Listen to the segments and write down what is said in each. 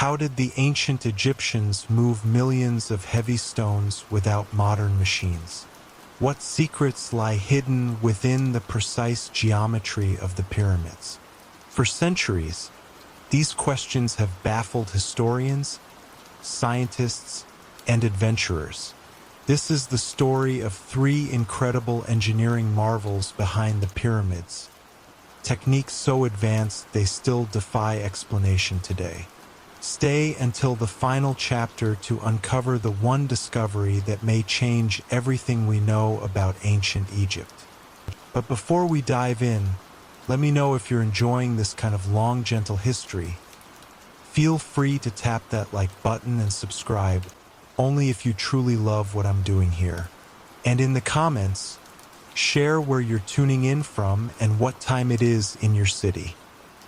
How did the ancient Egyptians move millions of heavy stones without modern machines? What secrets lie hidden within the precise geometry of the pyramids? For centuries, these questions have baffled historians, scientists, and adventurers. This is the story of three incredible engineering marvels behind the pyramids, techniques so advanced they still defy explanation today. Stay until the final chapter to uncover the one discovery that may change everything we know about ancient Egypt. But before we dive in, let me know if you're enjoying this kind of long, gentle history. Feel free to tap that like button and subscribe, only if you truly love what I'm doing here. And in the comments, share where you're tuning in from and what time it is in your city.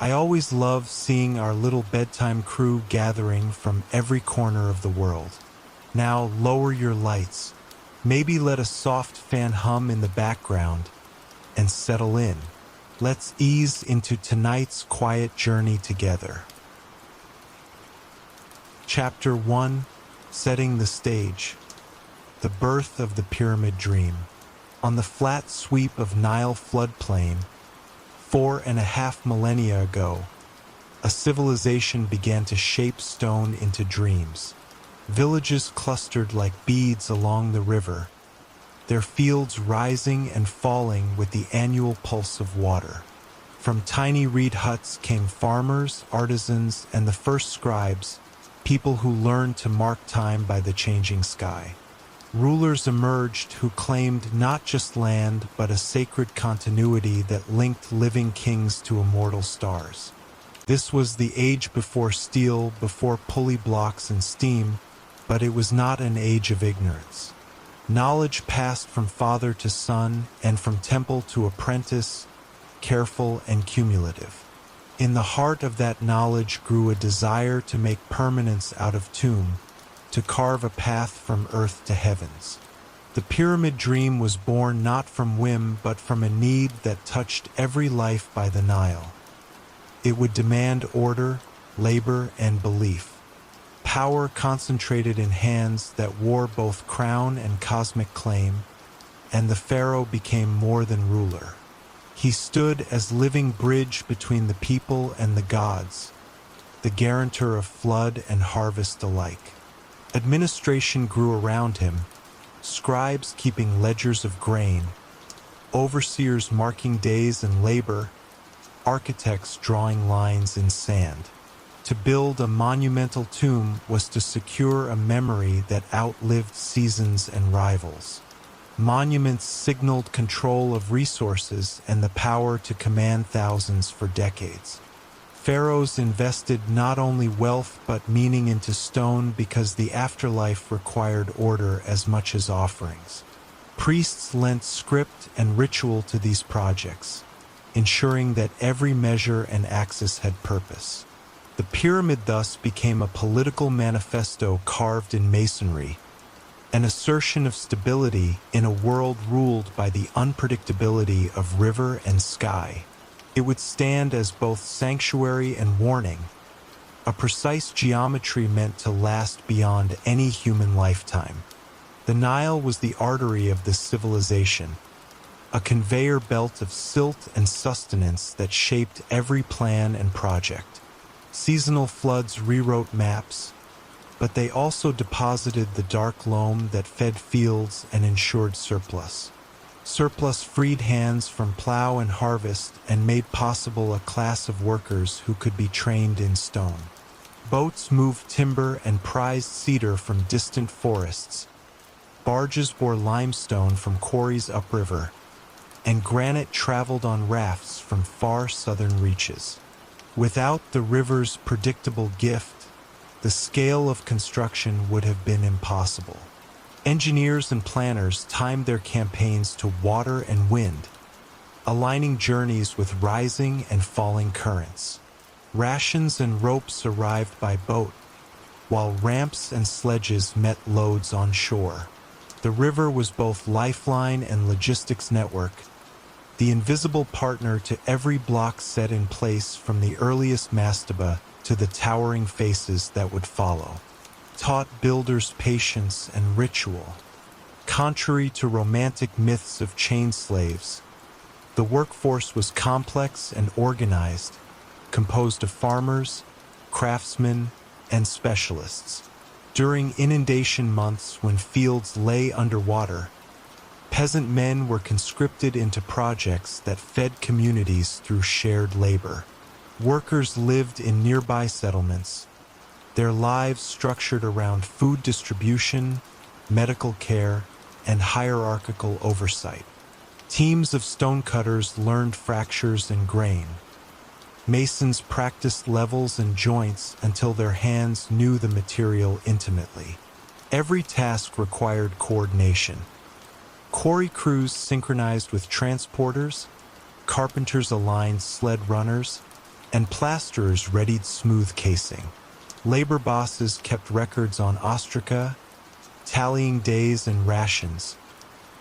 I always love seeing our little bedtime crew gathering from every corner of the world. Now lower your lights, maybe let a soft fan hum in the background, and settle in. Let's ease into tonight's quiet journey together. Chapter 1: Setting the Stage. The Birth of the Pyramid Dream. On the flat sweep of Nile floodplain, 4.5 millennia ago, a civilization began to shape stone into dreams. Villages clustered like beads along the river, their fields rising and falling with the annual pulse of water. From tiny reed huts came farmers, artisans, and the first scribes, people who learned to mark time by the changing sky. Rulers emerged who claimed not just land, but a sacred continuity that linked living kings to immortal stars. This was the age before steel, before pulley blocks and steam, but it was not an age of ignorance. Knowledge passed from father to son and from temple to apprentice, careful and cumulative. In the heart of that knowledge grew a desire to make permanence out of tomb, to carve a path from earth to heavens. The pyramid dream was born not from whim but from a need that touched every life by the Nile. It would demand order, labor, and belief. Power concentrated in hands that wore both crown and cosmic claim, and the pharaoh became more than ruler. He stood as living bridge between the people and the gods, the guarantor of flood and harvest alike. Administration grew around him, scribes keeping ledgers of grain, overseers marking days and labor, architects drawing lines in sand. To build a monumental tomb was to secure a memory that outlived seasons and rivals. Monuments signaled control of resources and the power to command thousands for decades. Pharaohs invested not only wealth but meaning into stone because the afterlife required order as much as offerings. Priests lent script and ritual to these projects, ensuring that every measure and axis had purpose. The pyramid thus became a political manifesto carved in masonry, an assertion of stability in a world ruled by the unpredictability of river and sky. It would stand as both sanctuary and warning, a precise geometry meant to last beyond any human lifetime. The Nile was the artery of this civilization, a conveyor belt of silt and sustenance that shaped every plan and project. Seasonal floods rewrote maps, but they also deposited the dark loam that fed fields and ensured surplus. Surplus freed hands from plow and harvest and made possible a class of workers who could be trained in stone. Boats moved timber and prized cedar from distant forests. Barges bore limestone from quarries upriver, and granite traveled on rafts from far southern reaches. Without the river's predictable gift, the scale of construction would have been impossible. Engineers and planners timed their campaigns to water and wind, aligning journeys with rising and falling currents. Rations and ropes arrived by boat, while ramps and sledges met loads on shore. The river was both lifeline and logistics network, the invisible partner to every block set in place from the earliest mastaba to the towering faces that would follow, taught builders patience and ritual. Contrary to romantic myths of chained slaves, the workforce was complex and organized, composed of farmers, craftsmen, and specialists. During inundation months when fields lay underwater, peasant men were conscripted into projects that fed communities through shared labor. Workers lived in nearby settlements, their lives structured around food distribution, medical care, and hierarchical oversight. Teams of stonecutters learned fractures and grain. Masons practiced levels and joints until their hands knew the material intimately. Every task required coordination. Quarry crews synchronized with transporters, carpenters aligned sled runners, and plasterers readied smooth casing. Labor bosses kept records on ostraca, tallying days and rations,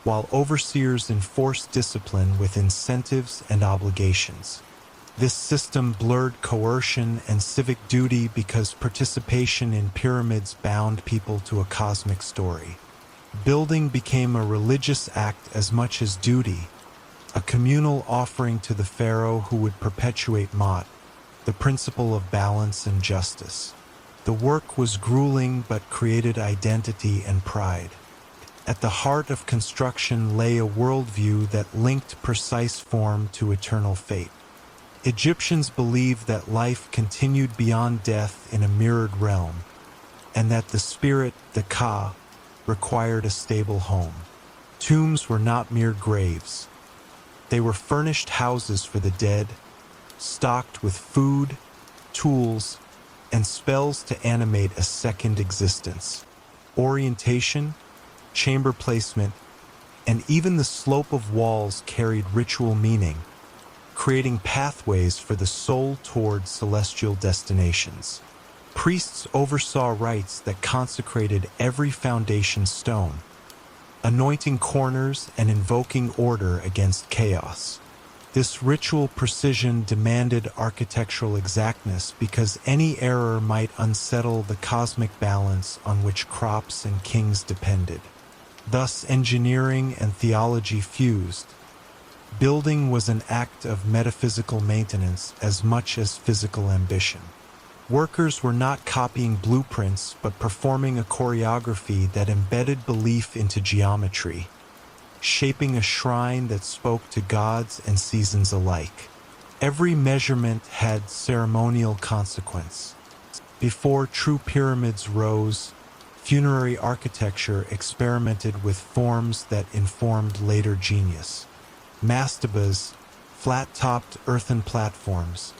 while overseers enforced discipline with incentives and obligations. This system blurred coercion and civic duty because participation in pyramids bound people to a cosmic story. Building became a religious act as much as duty, a communal offering to the pharaoh who would perpetuate Ma'at, the principle of balance and justice. The work was grueling but created identity and pride. At the heart of construction lay a worldview that linked precise form to eternal fate. Egyptians believed that life continued beyond death in a mirrored realm, and that the spirit, the Ka, required a stable home. Tombs were not mere graves. They were furnished houses for the dead, stocked with food, tools, and spells to animate a second existence. Orientation, chamber placement, and even the slope of walls carried ritual meaning, creating pathways for the soul toward celestial destinations. Priests oversaw rites that consecrated every foundation stone, anointing corners and invoking order against chaos. This ritual precision demanded architectural exactness because any error might unsettle the cosmic balance on which crops and kings depended. Thus, engineering and theology fused. Building was an act of metaphysical maintenance as much as physical ambition. Workers were not copying blueprints but performing a choreography that embedded belief into geometry, shaping a shrine that spoke to gods and seasons alike. Every measurement had ceremonial consequence. Before true pyramids rose, funerary architecture experimented with forms that informed later genius. Mastabas, flat-topped earthen platforms,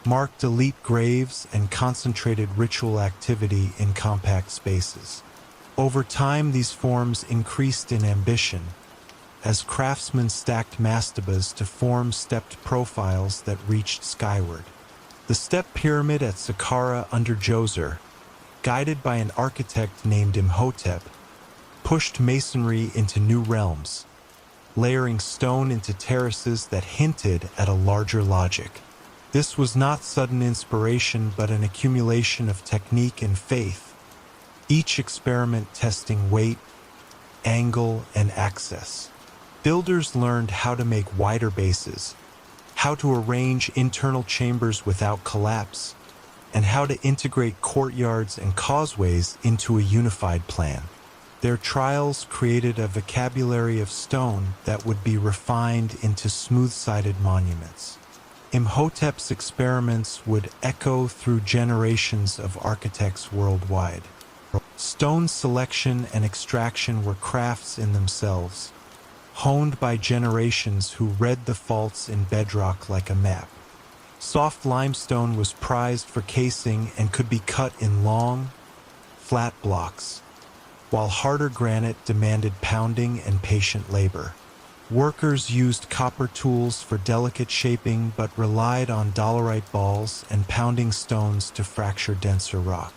marked elite graves and concentrated ritual activity in compact spaces. Over time, these forms increased in ambition, as craftsmen stacked mastabas to form stepped profiles that reached skyward. The step pyramid at Saqqara under Djoser, guided by an architect named Imhotep, pushed masonry into new realms, layering stone into terraces that hinted at a larger logic. This was not sudden inspiration but an accumulation of technique and faith, each experiment testing weight, angle, and access. Builders learned how to make wider bases, how to arrange internal chambers without collapse, and how to integrate courtyards and causeways into a unified plan. Their trials created a vocabulary of stone that would be refined into smooth-sided monuments. Imhotep's experiments would echo through generations of architects worldwide. Stone selection and extraction were crafts in themselves, honed by generations who read the faults in bedrock like a map. Soft limestone was prized for casing and could be cut in long, flat blocks, while harder granite demanded pounding and patient labor. Workers used copper tools for delicate shaping but relied on dolerite balls and pounding stones to fracture denser rock.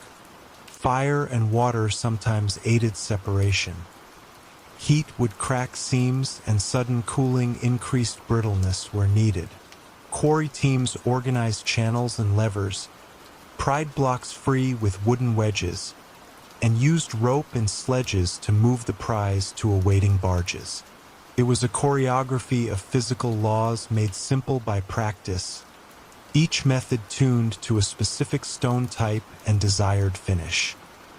Fire and water sometimes aided separation. Heat would crack seams and sudden cooling increased brittleness where needed. Quarry teams organized channels and levers, pried blocks free with wooden wedges, and used rope and sledges to move the prize to awaiting barges. It was a choreography of physical laws made simple by practice, each method tuned to a specific stone type and desired finish.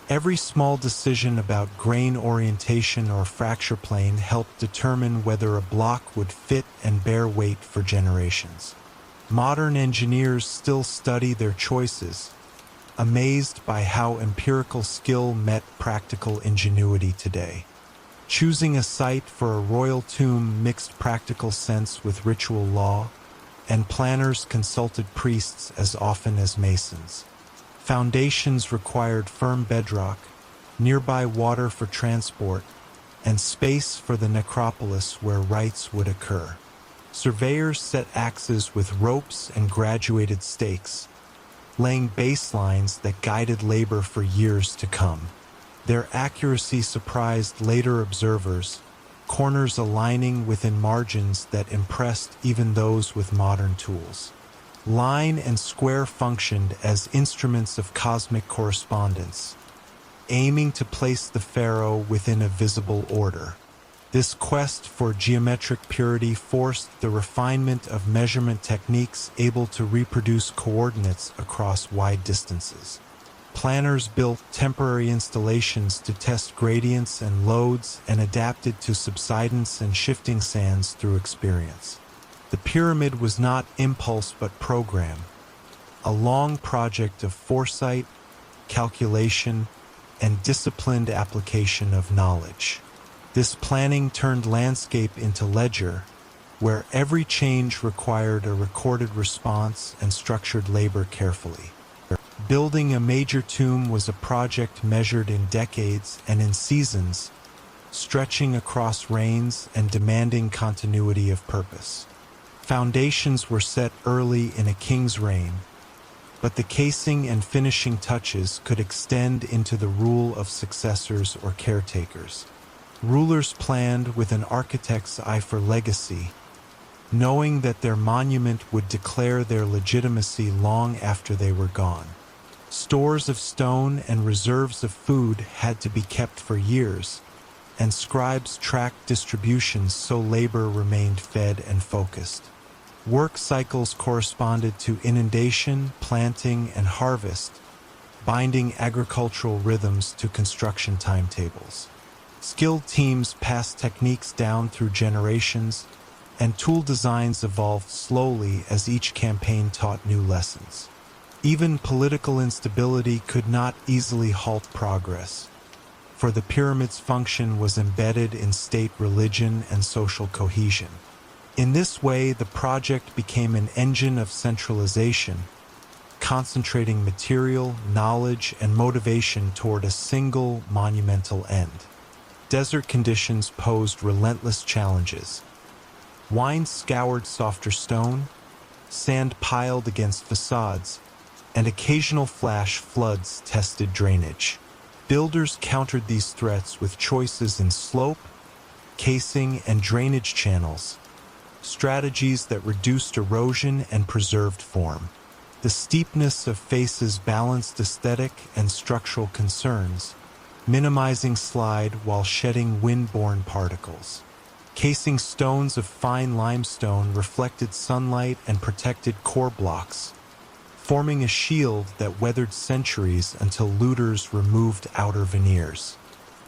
Every small decision about grain orientation or fracture plane helped determine whether a block would fit and bear weight for generations. Modern engineers still study their choices, amazed by how empirical skill met practical ingenuity today. Choosing a site for a royal tomb mixed practical sense with ritual law, and planners consulted priests as often as masons. Foundations required firm bedrock, nearby water for transport, and space for the necropolis where rites would occur. Surveyors set axes with ropes and graduated stakes, laying baselines that guided labor for years to come. Their accuracy surprised later observers, corners aligning within margins that impressed even those with modern tools. Line and square functioned as instruments of cosmic correspondence, aiming to place the pharaoh within a visible order. This quest for geometric purity forced the refinement of measurement techniques able to reproduce coordinates across wide distances. Planners built temporary installations to test gradients and loads and adapted to subsidence and shifting sands through experience. The pyramid was not impulse but program, a long project of foresight, calculation, and disciplined application of knowledge. This planning turned landscape into ledger, where every change required a recorded response and structured labor carefully. Building a major tomb was a project measured in decades and in seasons, stretching across reigns and demanding continuity of purpose. Foundations were set early in a king's reign, but the casing and finishing touches could extend into the rule of successors or caretakers. Rulers planned with an architect's eye for legacy, knowing that their monument would declare their legitimacy long after they were gone. Stores of stone and reserves of food had to be kept for years, and scribes tracked distributions so labor remained fed and focused. Work cycles corresponded to inundation, planting, and harvest, binding agricultural rhythms to construction timetables. Skilled teams passed techniques down through generations, and tool designs evolved slowly as each campaign taught new lessons. Even political instability could not easily halt progress, for the pyramid's function was embedded in state religion and social cohesion. In this way, the project became an engine of centralization, concentrating material, knowledge, and motivation toward a single monumental end. Desert conditions posed relentless challenges. Wine scoured softer stone, sand piled against facades, and occasional flash floods tested drainage. Builders countered these threats with choices in slope, casing, and drainage channels, strategies that reduced erosion and preserved form. The steepness of faces balanced aesthetic and structural concerns, minimizing slide while shedding wind-borne particles. Casing stones of fine limestone reflected sunlight and protected core blocks, forming a shield that weathered centuries until looters removed outer veneers.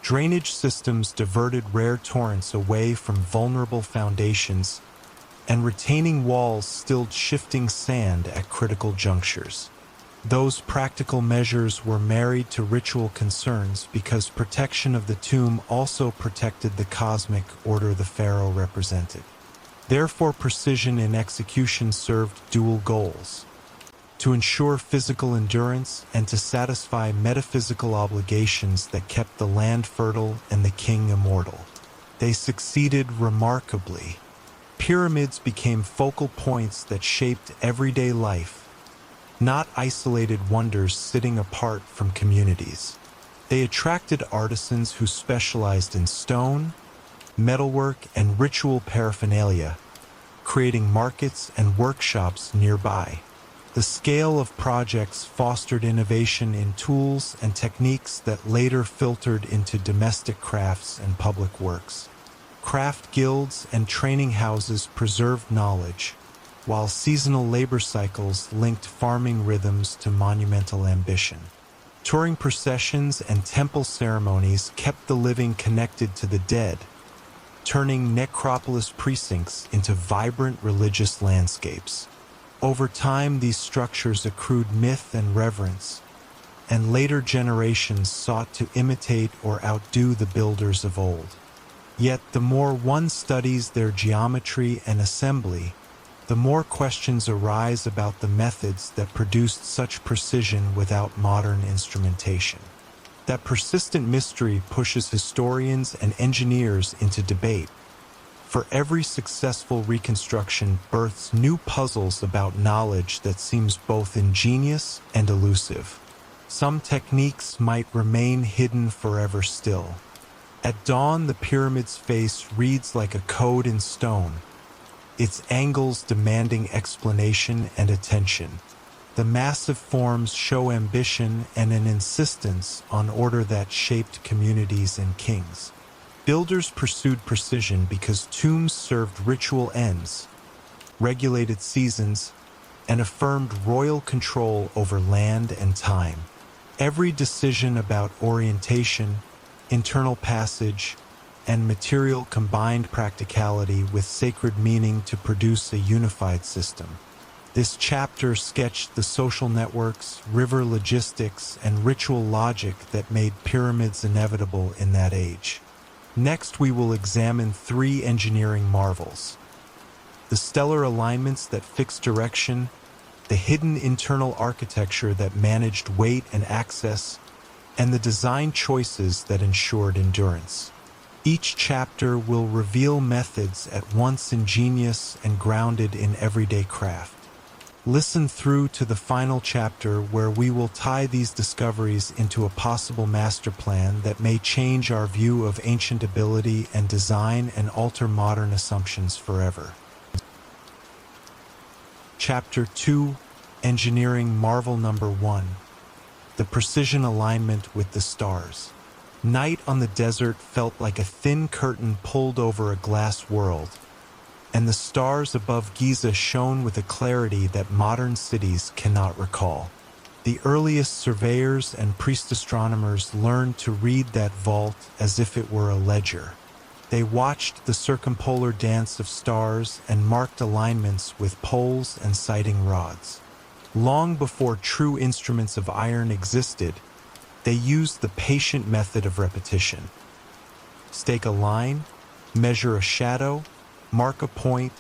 Drainage systems diverted rare torrents away from vulnerable foundations, and retaining walls stilled shifting sand at critical junctures. Those practical measures were married to ritual concerns because protection of the tomb also protected the cosmic order the pharaoh represented. Therefore, precision in execution served dual goals: to ensure physical endurance and to satisfy metaphysical obligations that kept the land fertile and the king immortal. They succeeded remarkably. Pyramids became focal points that shaped everyday life, not isolated wonders sitting apart from communities. They attracted artisans who specialized in stone, metalwork, and ritual paraphernalia, creating markets and workshops nearby. The scale of projects fostered innovation in tools and techniques that later filtered into domestic crafts and public works. Craft guilds and training houses preserved knowledge, while seasonal labor cycles linked farming rhythms to monumental ambition. Touring processions and temple ceremonies kept the living connected to the dead, turning necropolis precincts into vibrant religious landscapes. Over time, these structures accrued myth and reverence, and later generations sought to imitate or outdo the builders of old. Yet, the more one studies their geometry and assembly, the more questions arise about the methods that produced such precision without modern instrumentation. That persistent mystery pushes historians and engineers into debate. For every successful reconstruction births new puzzles about knowledge that seems both ingenious and elusive. Some techniques might remain hidden forever still. At dawn, the pyramid's face reads like a code in stone, its angles demanding explanation and attention. The massive forms show ambition and an insistence on order that shaped communities and kings. Builders pursued precision because tombs served ritual ends, regulated seasons, and affirmed royal control over land and time. Every decision about orientation, internal passage, and material combined practicality with sacred meaning to produce a unified system. This chapter sketched the social networks, river logistics, and ritual logic that made pyramids inevitable in that age. Next, we will examine three engineering marvels: the stellar alignments that fixed direction, the hidden internal architecture that managed weight and access, and the design choices that ensured endurance. Each chapter will reveal methods at once ingenious and grounded in everyday craft. Listen through to the final chapter where we will tie these discoveries into a possible master plan that may change our view of ancient ability and design and alter modern assumptions forever. Chapter 2, Engineering Marvel Number 1, the precision alignment with the stars. Night on the desert felt like a thin curtain pulled over a glass world, and the stars above Giza shone with a clarity that modern cities cannot recall. The earliest surveyors and priest astronomers learned to read that vault as if it were a ledger. They watched the circumpolar dance of stars and marked alignments with poles and sighting rods. Long before true instruments of iron existed, they used the patient method of repetition. Stake a line, measure a shadow, mark a point,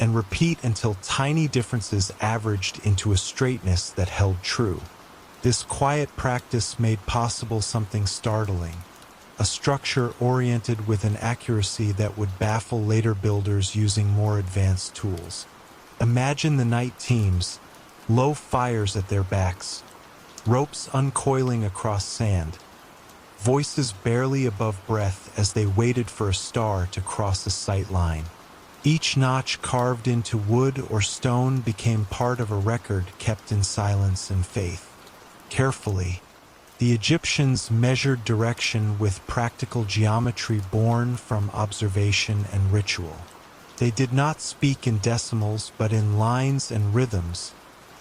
and repeat until tiny differences averaged into a straightness that held true. This quiet practice made possible something startling, a structure oriented with an accuracy that would baffle later builders using more advanced tools. Imagine the night teams, low fires at their backs, ropes uncoiling across sand, voices barely above breath as they waited for a star to cross a sight line. Each notch carved into wood or stone became part of a record kept in silence and faith. Carefully, the Egyptians measured direction with practical geometry born from observation and ritual. They did not speak in decimals but in lines and rhythms,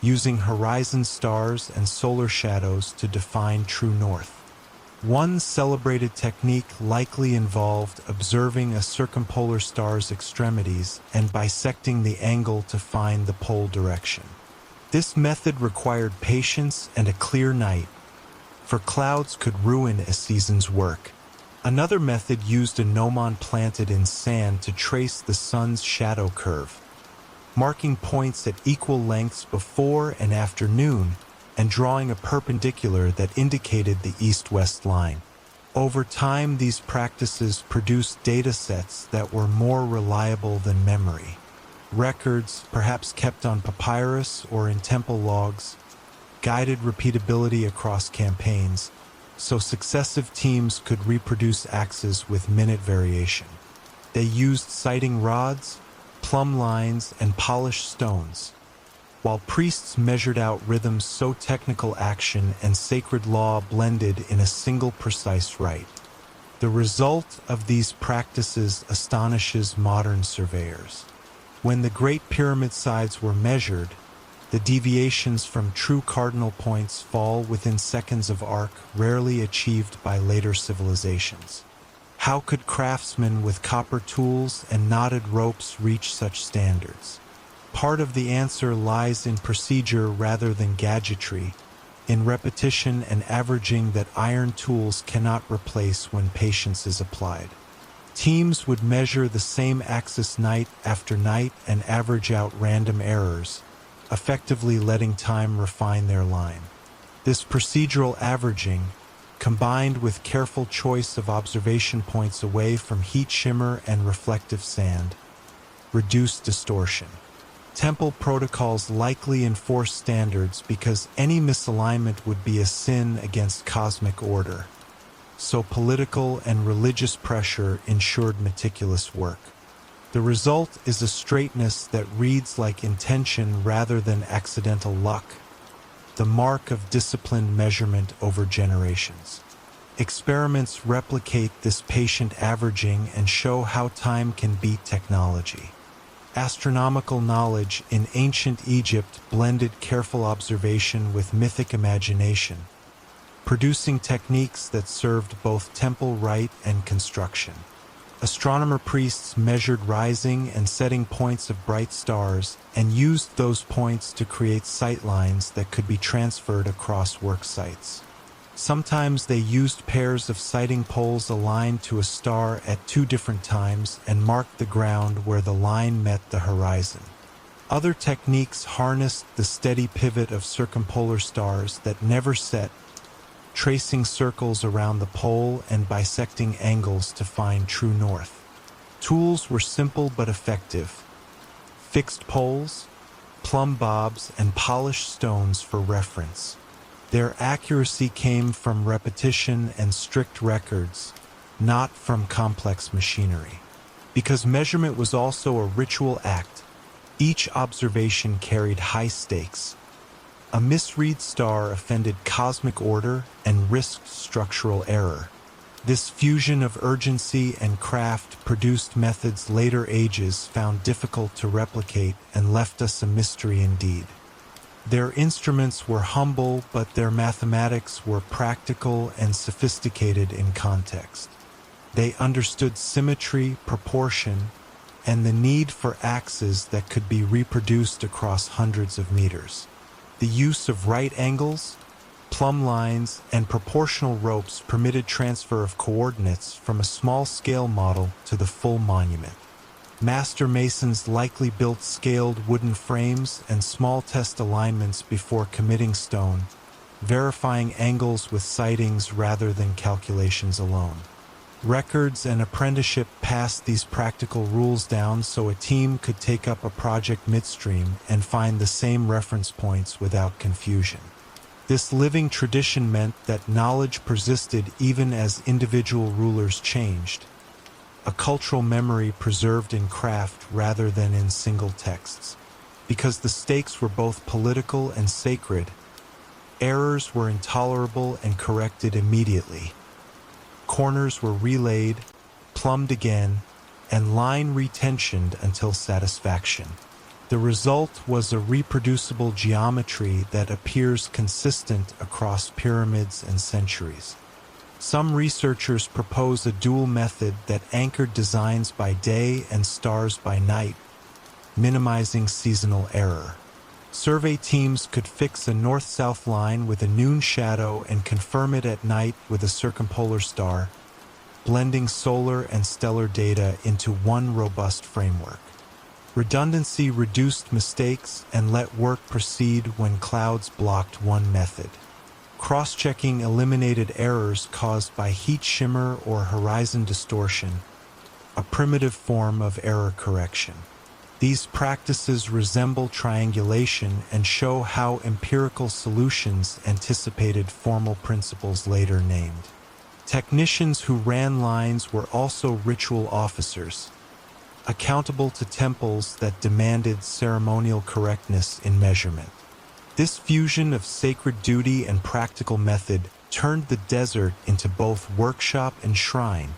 using horizon stars and solar shadows to define true north. One celebrated technique likely involved observing a circumpolar star's extremities and bisecting the angle to find the pole direction. This method required patience and a clear night, for clouds could ruin a season's work. Another method used a gnomon planted in sand to trace the sun's shadow curve, marking points at equal lengths before and after noon, and drawing a perpendicular that indicated the east-west line. Over time, these practices produced data sets that were more reliable than memory. Records, perhaps kept on papyrus or in temple logs, guided repeatability across campaigns, so successive teams could reproduce axes with minute variation. They used sighting rods, plumb lines, and polished stones, while priests measured out rhythms so technical action and sacred law blended in a single precise rite. The result of these practices astonishes modern surveyors. When the Great Pyramid sides were measured, the deviations from true cardinal points fall within seconds of arc rarely achieved by later civilizations. How could craftsmen with copper tools and knotted ropes reach such standards? Part of the answer lies in procedure rather than gadgetry, in repetition and averaging that iron tools cannot replace when patience is applied. Teams would measure the same axis night after night and average out random errors, effectively letting time refine their line. This procedural averaging, combined with careful choice of observation points away from heat shimmer and reflective sand, reduced distortion. Temple protocols likely enforce standards because any misalignment would be a sin against cosmic order, so political and religious pressure ensured meticulous work. The result is a straightness that reads like intention rather than accidental luck, the mark of disciplined measurement over generations. Experiments replicate this patient averaging and show how time can beat technology. Astronomical knowledge in ancient Egypt blended careful observation with mythic imagination, producing techniques that served both temple rite and construction. Astronomer priests measured rising and setting points of bright stars and used those points to create sight lines that could be transferred across work sites. Sometimes they used pairs of sighting poles aligned to a star at two different times and marked the ground where the line met the horizon. Other techniques harnessed the steady pivot of circumpolar stars that never set, tracing circles around the pole and bisecting angles to find true north. Tools were simple but effective. Fixed poles, plumb bobs, and polished stones for reference. Their accuracy came from repetition and strict records, not from complex machinery. Because measurement was also a ritual act, each observation carried high stakes. A misread star offended cosmic order and risked structural error. This fusion of urgency and craft produced methods later ages found difficult to replicate and left us a mystery indeed. Their instruments were humble, but their mathematics were practical and sophisticated in context. They understood symmetry, proportion, and the need for axes that could be reproduced across hundreds of meters. The use of right angles, plumb lines, and proportional ropes permitted transfer of coordinates from a small-scale model to the full monument. Master masons likely built scaled wooden frames and small test alignments before committing stone, verifying angles with sightings rather than calculations alone. Records and apprenticeship passed these practical rules down so a team could take up a project midstream and find the same reference points without confusion. This living tradition meant that knowledge persisted even as individual rulers changed, a cultural memory preserved in craft rather than in single texts. Because the stakes were both political and sacred, errors were intolerable and corrected immediately. Corners were relayed, plumbed again, and line retensioned until satisfaction. The result was a reproducible geometry that appears consistent across pyramids and centuries. Some researchers propose a dual method that anchored designs by day and stars by night, minimizing seasonal error. Survey teams could fix a north-south line with a noon shadow and confirm it at night with a circumpolar star, blending solar and stellar data into one robust framework. Redundancy reduced mistakes and let work proceed when clouds blocked one method. Cross-checking eliminated errors caused by heat shimmer or horizon distortion, a primitive form of error correction. These practices resemble triangulation and show how empirical solutions anticipated formal principles later named. Technicians who ran lines were also ritual officers. accountable to temples that demanded ceremonial correctness in measurement. This fusion of sacred duty and practical method turned the desert into both workshop and shrine,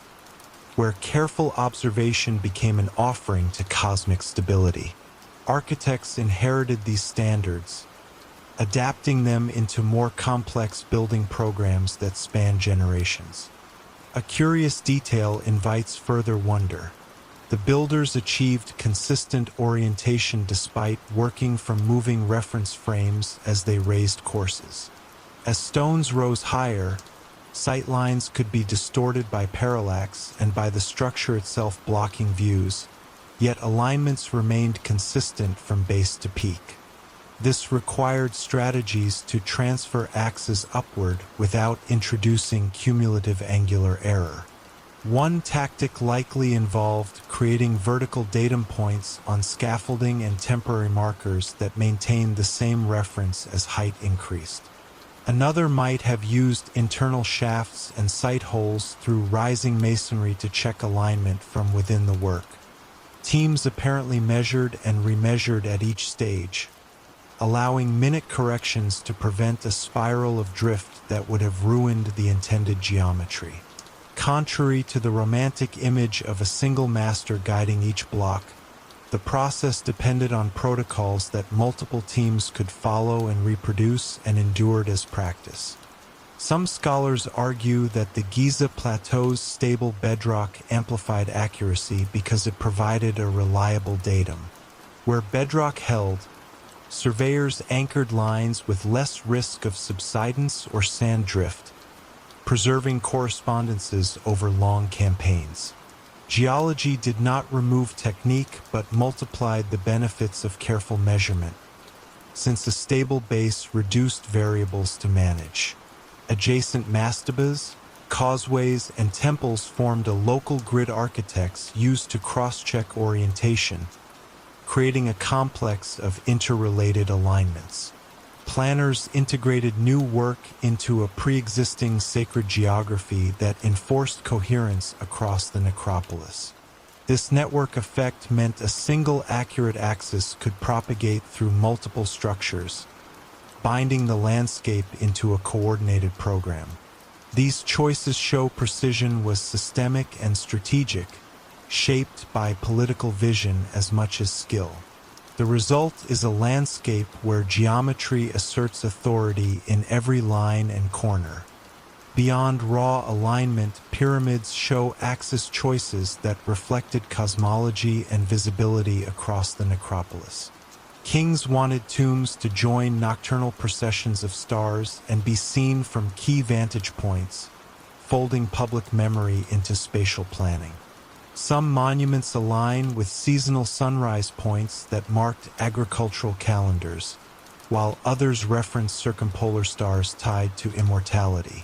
where careful observation became an offering to cosmic stability. Architects inherited these standards, adapting them into more complex building programs that span generations. A curious detail invites further wonder. The builders achieved consistent orientation despite working from moving reference frames as they raised courses. As stones rose higher, sight lines could be distorted by parallax and by the structure itself blocking views, yet alignments remained consistent from base to peak. This required strategies to transfer axes upward without introducing cumulative angular error. One tactic likely involved creating vertical datum points on scaffolding and temporary markers that maintained the same reference as height increased. Another might have used internal shafts and sight holes through rising masonry to check alignment from within the work. Teams apparently measured and remeasured at each stage, allowing minute corrections to prevent a spiral of drift that would have ruined the intended geometry. Contrary to the romantic image of a single master guiding each block, the process depended on protocols that multiple teams could follow and reproduce and endured as practice. Some scholars argue that the Giza Plateau's stable bedrock amplified accuracy because it provided a reliable datum. Where bedrock held, surveyors anchored lines with less risk of subsidence or sand drift, preserving correspondences over long campaigns. Geology did not remove technique but multiplied the benefits of careful measurement, since a stable base reduced variables to manage. Adjacent mastabas, causeways, and temples formed a local grid architects used to cross-check orientation, creating a complex of interrelated alignments. Planners integrated new work into a pre-existing sacred geography that enforced coherence across the necropolis. This network effect meant a single accurate axis could propagate through multiple structures, binding the landscape into a coordinated program. These choices show precision was systemic and strategic, shaped by political vision as much as skill. The result is a landscape where geometry asserts authority in every line and corner. Beyond raw alignment, pyramids show axis choices that reflected cosmology and visibility across the necropolis. Kings wanted tombs to join nocturnal processions of stars and be seen from key vantage points, folding public memory into spatial planning. Some monuments align with seasonal sunrise points that marked agricultural calendars, while others reference circumpolar stars tied to immortality.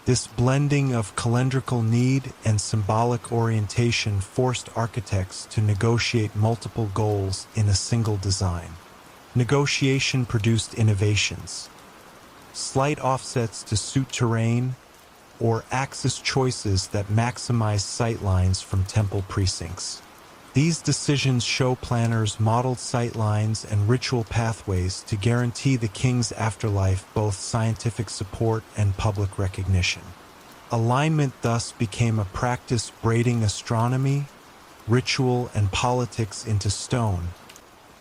This blending of calendrical need and symbolic orientation forced architects to negotiate multiple goals in a single design. Negotiation produced innovations, slight offsets to suit terrain, or axis choices that maximize sightlines from temple precincts. These decisions show planners modeled sightlines and ritual pathways to guarantee the king's afterlife both scientific support and public recognition. Alignment thus became a practice braiding astronomy, ritual, and politics into stone,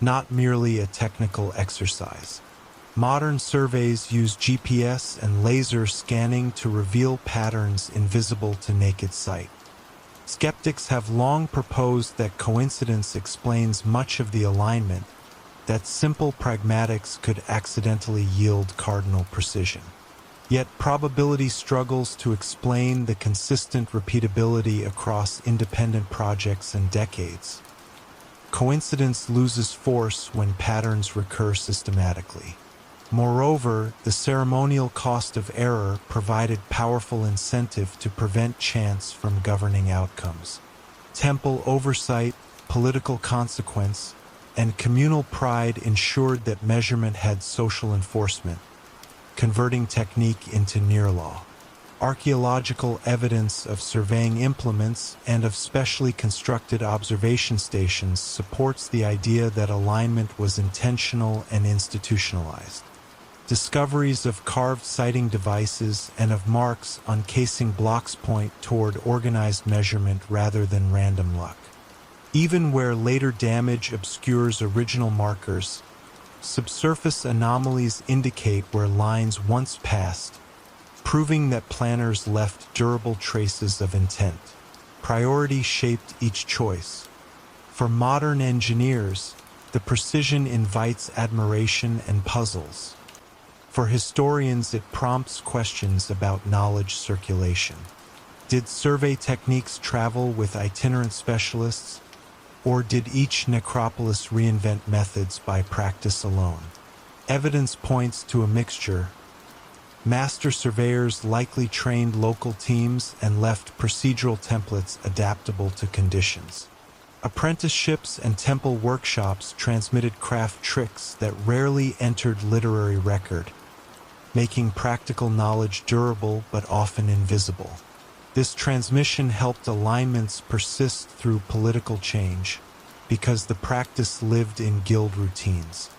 not merely a technical exercise. Modern surveys use GPS and laser scanning to reveal patterns invisible to naked sight. Skeptics have long proposed that coincidence explains much of the alignment, that simple pragmatics could accidentally yield cardinal precision. Yet probability struggles to explain the consistent repeatability across independent projects and decades. Coincidence loses force when patterns recur systematically. Moreover, the ceremonial cost of error provided powerful incentive to prevent chance from governing outcomes. Temple oversight, political consequence, and communal pride ensured that measurement had social enforcement, converting technique into near law. archaeological evidence of surveying implements and of specially constructed observation stations supports the idea that alignment was intentional and institutionalized. Discoveries of carved sighting devices and of marks on casing blocks point toward organized measurement rather than random luck. Even where later damage obscures original markers, subsurface anomalies indicate where lines once passed, proving that planners left durable traces of intent. Priority shaped each choice. For modern engineers, the precision invites admiration and puzzles. For historians, it prompts questions about knowledge circulation. Did survey techniques travel with itinerant specialists, or did each necropolis reinvent methods by practice alone? Evidence points to a mixture. Master surveyors likely trained local teams and left procedural templates adaptable to conditions. Apprenticeships and temple workshops transmitted craft tricks that rarely entered literary record, making practical knowledge durable but often invisible. This transmission helped alignments persist through political change, because the practice lived in guild routines.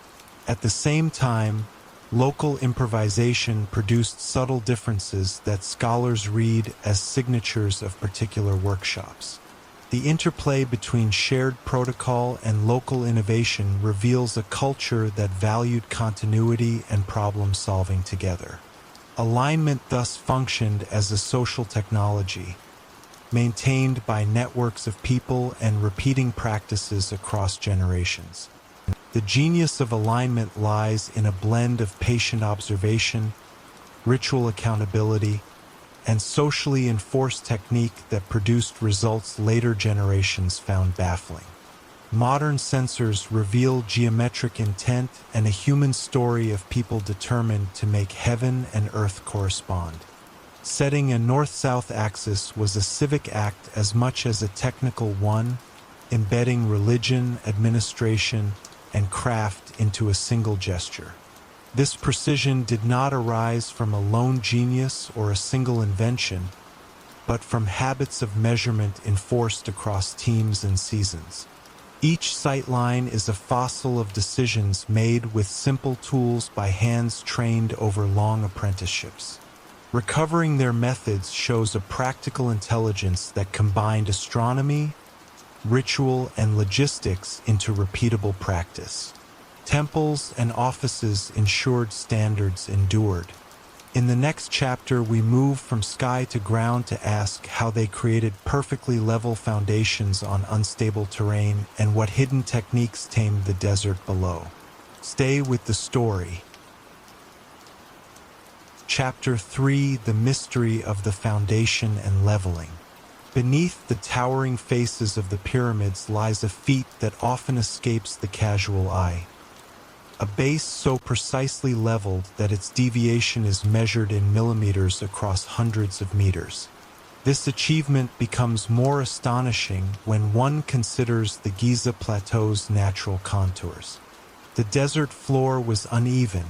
At the same time, local improvisation produced subtle differences that scholars read as signatures of particular workshops. The interplay between shared protocol and local innovation reveals a culture that valued continuity and problem-solving together. Alignment thus functioned as a social technology, maintained by networks of people and repeating practices across generations. The genius of alignment lies in a blend of patient observation, ritual accountability, and socially enforced technique that produced results later generations found baffling. Modern sensors reveal geometric intent and a human story of people determined to make heaven and earth correspond. Setting a north-south axis was a civic act as much as a technical one, embedding religion, administration, and craft into a single gesture. This precision did not arise from a lone genius or a single invention, but from habits of measurement enforced across teams and seasons. Each sightline is a fossil of decisions made with simple tools by hands trained over long apprenticeships. Recovering their methods shows a practical intelligence that combined astronomy, ritual, and logistics into repeatable practice. Temples and offices ensured standards endured. In the next chapter, we move from sky to ground to ask how they created perfectly level foundations on unstable terrain and what hidden techniques tamed the desert below. Stay with the story. Chapter 3: The Mystery of the Foundation and Leveling. Beneath the towering faces of the pyramids lies a feat that often escapes the casual eye. A base so precisely leveled that its deviation is measured in millimeters across hundreds of meters. This achievement becomes more astonishing when one considers the Giza Plateau's natural contours. The desert floor was uneven,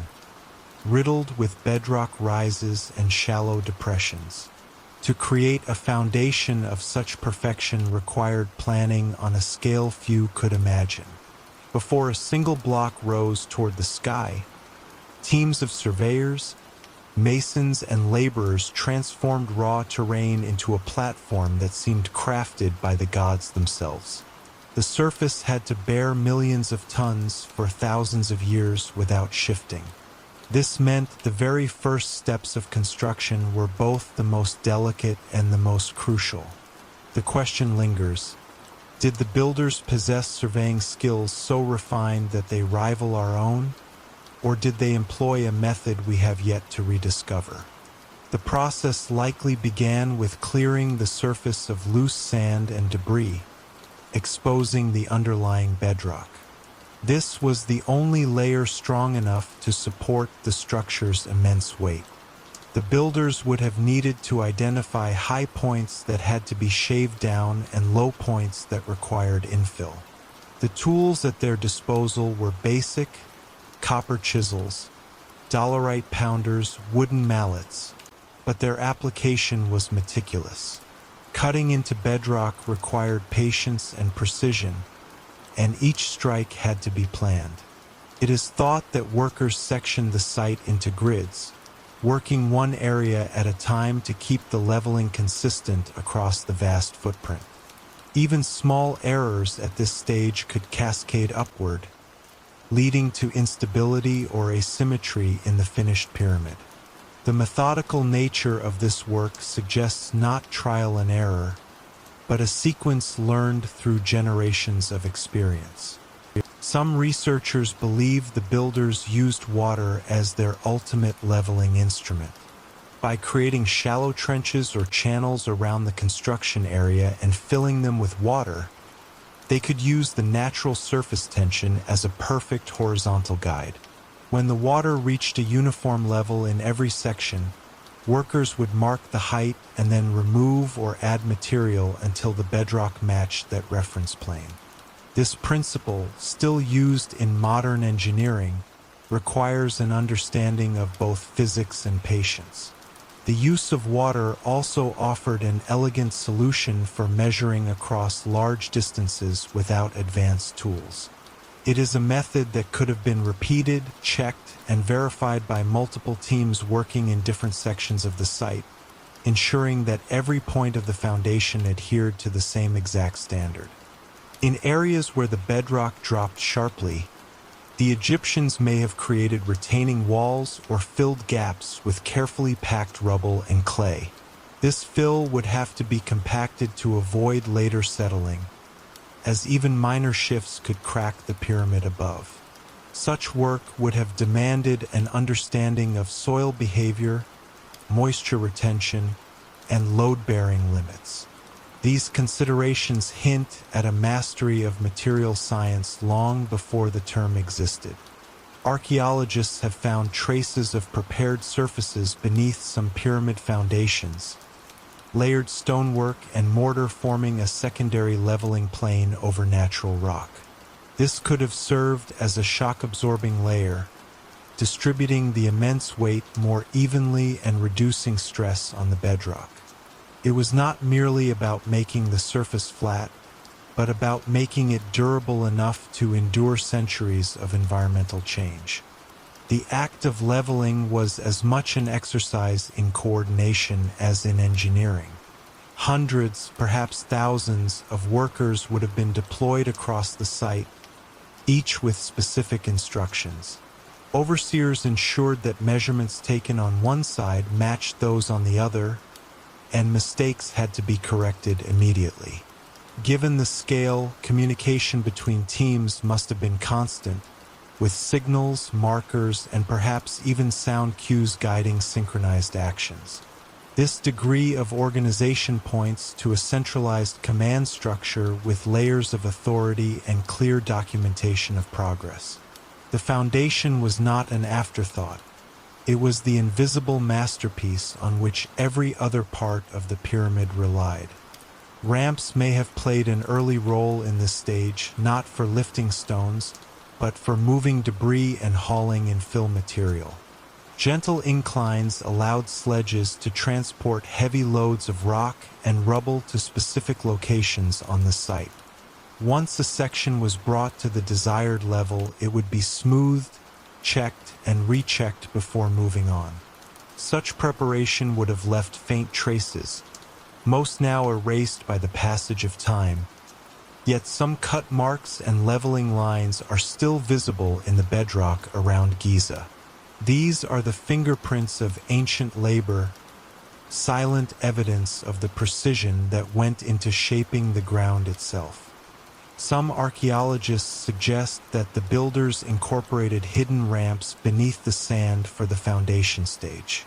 riddled with bedrock rises and shallow depressions. To create a foundation of such perfection required planning on a scale few could imagine. Before a single block rose toward the sky, teams of surveyors, masons, and laborers transformed raw terrain into a platform that seemed crafted by the gods themselves. The surface had to bear millions of tons for thousands of years without shifting. This meant the very first steps of construction were both the most delicate and the most crucial. The question lingers: did the builders possess surveying skills so refined that they rival our own, or did they employ a method we have yet to rediscover? The process likely began with clearing the surface of loose sand and debris, exposing the underlying bedrock. This was the only layer strong enough to support the structure's immense weight. The builders would have needed to identify high points that had to be shaved down and low points that required infill. The tools at their disposal were basic: copper chisels, dolerite pounders, wooden mallets. but their application was meticulous. Cutting into bedrock required patience and precision, and each strike had to be planned. It is thought that workers sectioned the site into grids, working one area at a time to keep the leveling consistent across the vast footprint. Even small errors at this stage could cascade upward, leading to instability or asymmetry in the finished pyramid. The methodical nature of this work suggests not trial and error, but a sequence learned through generations of experience. Some researchers believe the builders used water as their ultimate leveling instrument. By creating shallow trenches or channels around the construction area and filling them with water, they could use the natural surface tension as a perfect horizontal guide. When the water reached a uniform level in every section, workers would mark the height and then remove or add material until the bedrock matched that reference plane. This principle, still used in modern engineering, requires an understanding of both physics and patience. The use of water also offered an elegant solution for measuring across large distances without advanced tools. It is a method that could have been repeated, checked, and verified by multiple teams working in different sections of the site, ensuring that every point of the foundation adhered to the same exact standard. In areas where the bedrock dropped sharply, the Egyptians may have created retaining walls or filled gaps with carefully packed rubble and clay. This fill would have to be compacted to avoid later settling, as even minor shifts could crack the pyramid above. Such work would have demanded an understanding of soil behavior, moisture retention, and load-bearing limits. These considerations hint at a mastery of material science long before the term existed. Archaeologists have found traces of prepared surfaces beneath some pyramid foundations, layered stonework and mortar forming a secondary leveling plane over natural rock. This could have served as a shock-absorbing layer, distributing the immense weight more evenly and reducing stress on the bedrock. It was not merely about making the surface flat, but about making it durable enough to endure centuries of environmental change. The act of leveling was as much an exercise in coordination as in engineering. Hundreds, perhaps thousands, of workers would have been deployed across the site, each with specific instructions. Overseers ensured that measurements taken on one side matched those on the other, and mistakes had to be corrected immediately. Given the scale, communication between teams must have been constant, with signals, markers, and perhaps even sound cues guiding synchronized actions. This degree of organization points to a centralized command structure with layers of authority and clear documentation of progress. The foundation was not an afterthought. It was the invisible masterpiece on which every other part of the pyramid relied. Ramps may have played an early role in this stage, not for lifting stones, but for moving debris and hauling in fill material. Gentle inclines allowed sledges to transport heavy loads of rock and rubble to specific locations on the site. Once a section was brought to the desired level, it would be smoothed, checked, and rechecked before moving on. Such preparation would have left faint traces, most now erased by the passage of time. Yet some cut marks and leveling lines are still visible in the bedrock around Giza. These are the fingerprints of ancient labor, silent evidence of the precision that went into shaping the ground itself. Some archaeologists suggest that the builders incorporated hidden ramps beneath the sand for the foundation stage.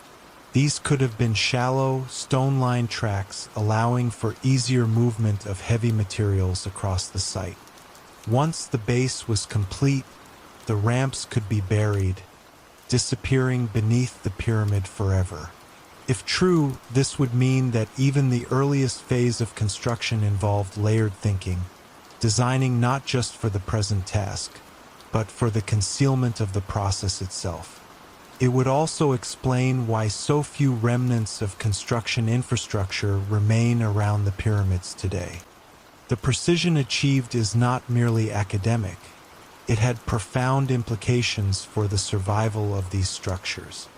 These could have been shallow, stone-lined tracks allowing for easier movement of heavy materials across the site. Once the base was complete, the ramps could be buried, disappearing beneath the pyramid forever. If true, this would mean that even the earliest phase of construction involved layered thinking, designing not just for the present task, but for the concealment of the process itself. It would also explain why so few remnants of construction infrastructure remain around the pyramids today. The precision achieved is not merely academic. It had profound implications for the survival of these structures.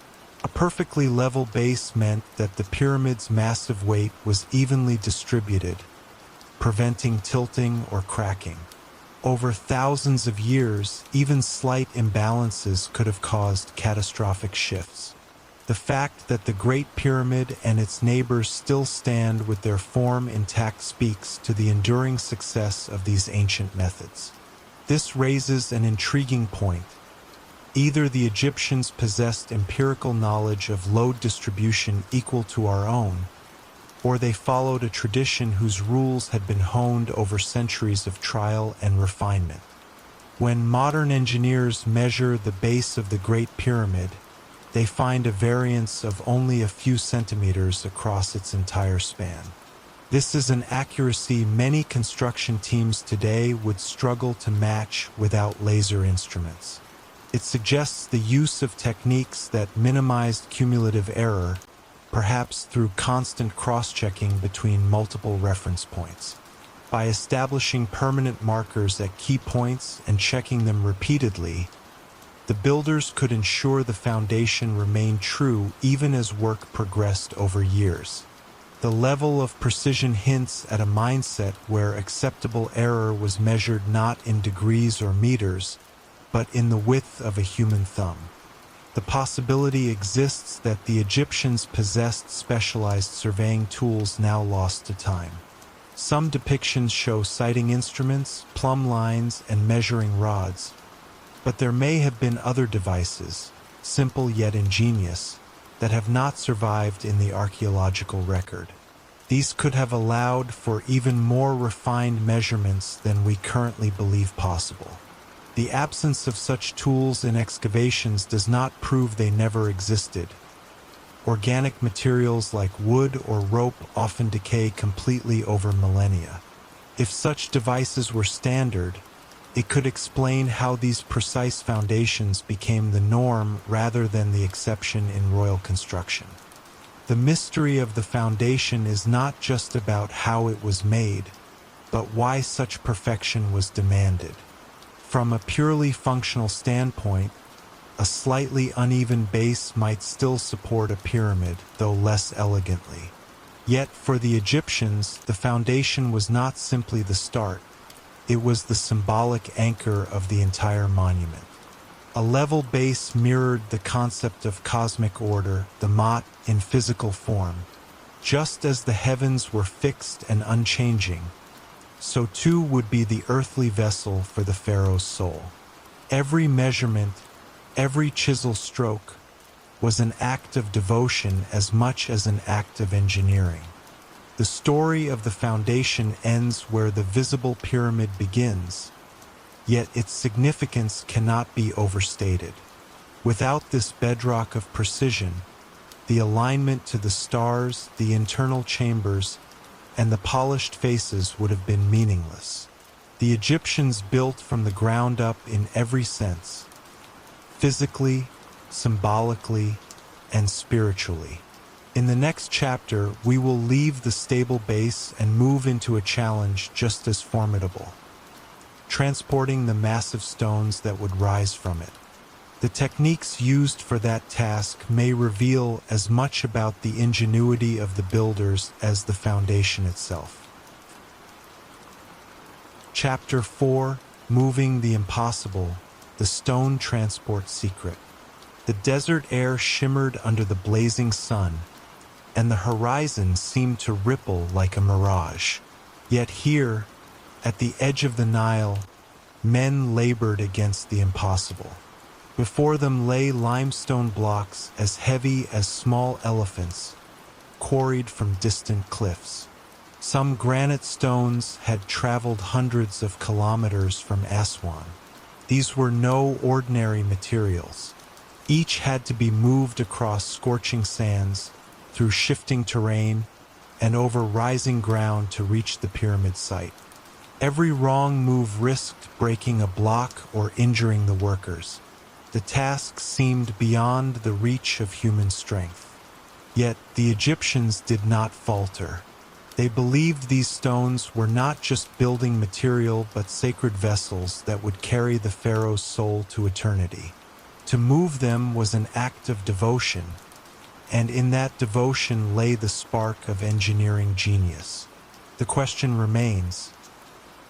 A perfectly level base meant that the pyramid's massive weight was evenly distributed, preventing tilting or cracking. Over thousands of years, even slight imbalances could have caused catastrophic shifts. The fact that the Great Pyramid and its neighbors still stand with their form intact speaks to the enduring success of these ancient methods. This raises an intriguing point. Either the Egyptians possessed empirical knowledge of load distribution equal to our own, or they followed a tradition whose rules had been honed over centuries of trial and refinement. When modern engineers measure the base of the Great Pyramid, they find a variance of only a few centimeters across its entire span. This is an accuracy many construction teams today would struggle to match without laser instruments. It suggests the use of techniques that minimized cumulative error, perhaps through constant cross-checking between multiple reference points. By establishing permanent markers at key points and checking them repeatedly, the builders could ensure the foundation remained true even as work progressed over years. The level of precision hints at a mindset where acceptable error was measured not in degrees or meters, but in the width of a human thumb. The possibility exists that the Egyptians possessed specialized surveying tools now lost to time. Some depictions show sighting instruments, plumb lines, and measuring rods, but there may have been other devices, simple yet ingenious, that have not survived in the archaeological record. These could have allowed for even more refined measurements than we currently believe possible. The absence of such tools in excavations does not prove they never existed. Organic materials like wood or rope often decay completely over millennia. If such devices were standard, it could explain how these precise foundations became the norm rather than the exception in royal construction. The mystery of the foundation is not just about how it was made, but why such perfection was demanded. From a purely functional standpoint, a slightly uneven base might still support a pyramid, though less elegantly. Yet for the Egyptians, the foundation was not simply the start. It was the symbolic anchor of the entire monument. A level base mirrored the concept of cosmic order, the Ma'at, in physical form. Just as the heavens were fixed and unchanging, so too would be the earthly vessel for the pharaoh's soul. Every measurement, every chisel stroke, was an act of devotion as much as an act of engineering. The story of the foundation ends where the visible pyramid begins, yet its significance cannot be overstated. Without this bedrock of precision, the alignment to the stars, the internal chambers, and the polished faces would have been meaningless. The Egyptians built from the ground up in every sense, physically, symbolically, and spiritually. In the next chapter, we will leave the stable base and move into a challenge just as formidable, transporting the massive stones that would rise from it. The techniques used for that task may reveal as much about the ingenuity of the builders as the foundation itself. Chapter 4: Moving the Impossible, the Stone Transport Secret. The desert air shimmered under the blazing sun, and the horizon seemed to ripple like a mirage. Yet here, at the edge of the Nile, men labored against the impossible. Before them lay limestone blocks as heavy as small elephants, quarried from distant cliffs. Some granite stones had traveled hundreds of kilometers from Aswan. These were no ordinary materials. Each had to be moved across scorching sands, through shifting terrain, and over rising ground to reach the pyramid site. Every wrong move risked breaking a block or injuring the workers. The task seemed beyond the reach of human strength. Yet the Egyptians did not falter. They believed these stones were not just building material but sacred vessels that would carry the pharaoh's soul to eternity. To move them was an act of devotion, and in that devotion lay the spark of engineering genius. The question remains,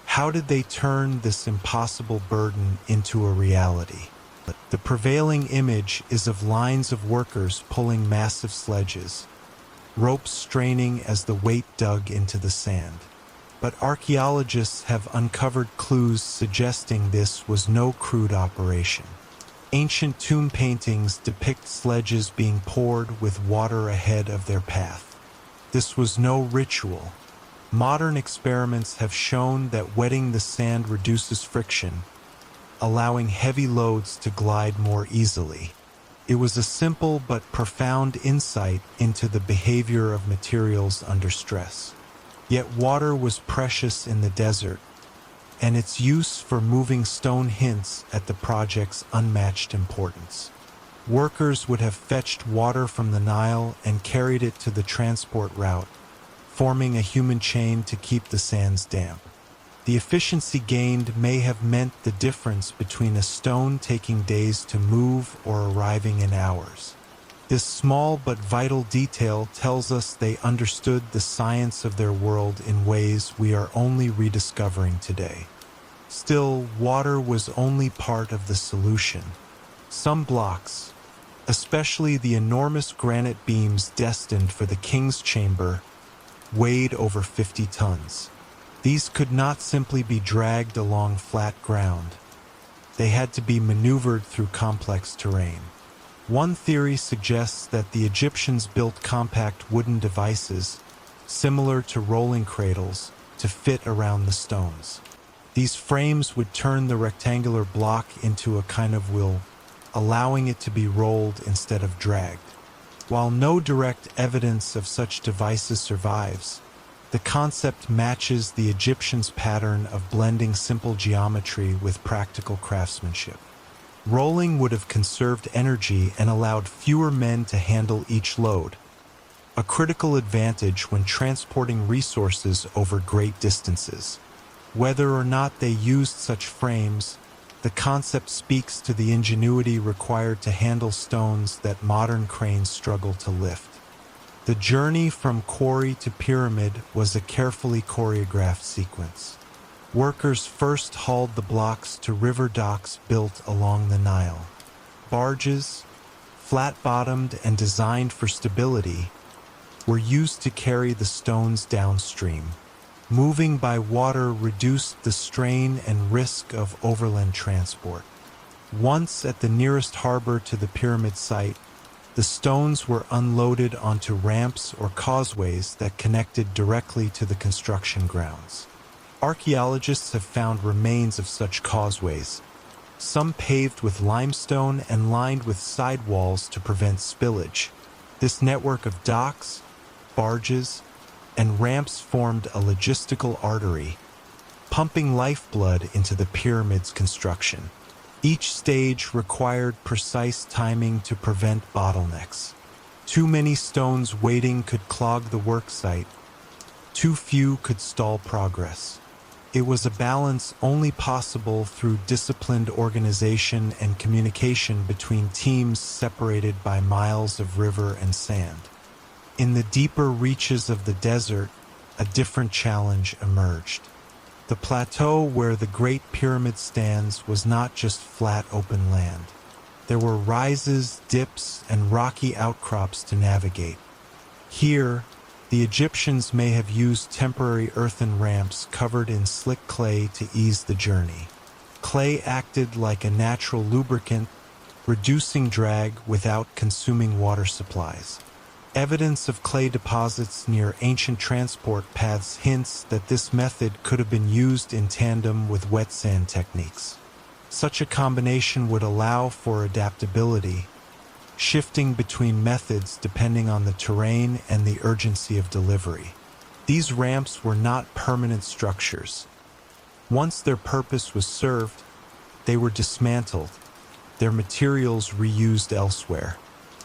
how did they turn this impossible burden into a reality? The prevailing image is of lines of workers pulling massive sledges, ropes straining as the weight dug into the sand. But archaeologists have uncovered clues suggesting this was no crude operation. Ancient tomb paintings depict sledges being poured with water ahead of their path. This was no ritual. Modern experiments have shown that wetting the sand reduces friction, allowing heavy loads to glide more easily. It was a simple but profound insight into the behavior of materials under stress. Yet water was precious in the desert, and its use for moving stone hints at the project's unmatched importance. Workers would have fetched water from the Nile and carried it to the transport route, forming a human chain to keep the sands damp. The efficiency gained may have meant the difference between a stone taking days to move or arriving in hours. This small but vital detail tells us they understood the science of their world in ways we are only rediscovering today. Still, water was only part of the solution. Some blocks, especially the enormous granite beams destined for the king's chamber, weighed over 50 tons. These could not simply be dragged along flat ground. They had to be maneuvered through complex terrain. One theory suggests that the Egyptians built compact wooden devices, similar to rolling cradles, to fit around the stones. These frames would turn the rectangular block into a kind of wheel, allowing it to be rolled instead of dragged. While no direct evidence of such devices survives, the concept matches the Egyptians' pattern of blending simple geometry with practical craftsmanship. Rolling would have conserved energy and allowed fewer men to handle each load, a critical advantage when transporting resources over great distances. Whether or not they used such frames, the concept speaks to the ingenuity required to handle stones that modern cranes struggle to lift. The journey from quarry to pyramid was a carefully choreographed sequence. Workers first hauled the blocks to river docks built along the Nile. Barges, flat-bottomed and designed for stability, were used to carry the stones downstream. Moving by water reduced the strain and risk of overland transport. Once at the nearest harbor to the pyramid site, the stones were unloaded onto ramps or causeways that connected directly to the construction grounds. Archaeologists have found remains of such causeways, some paved with limestone and lined with sidewalls to prevent spillage. This network of docks, barges, and ramps formed a logistical artery, pumping lifeblood into the pyramid's construction. Each stage required precise timing to prevent bottlenecks. Too many stones waiting could clog the work site. Too few could stall progress. It was a balance only possible through disciplined organization and communication between teams separated by miles of river and sand. In the deeper reaches of the desert, a different challenge emerged. The plateau where the Great Pyramid stands was not just flat open land. There were rises, dips, and rocky outcrops to navigate. Here, the Egyptians may have used temporary earthen ramps covered in slick clay to ease the journey. Clay acted like a natural lubricant, reducing drag without consuming water supplies. Evidence of clay deposits near ancient transport paths hints that this method could have been used in tandem with wet sand techniques. Such a combination would allow for adaptability, shifting between methods depending on the terrain and the urgency of delivery. These ramps were not permanent structures. Once their purpose was served, they were dismantled, their materials reused elsewhere.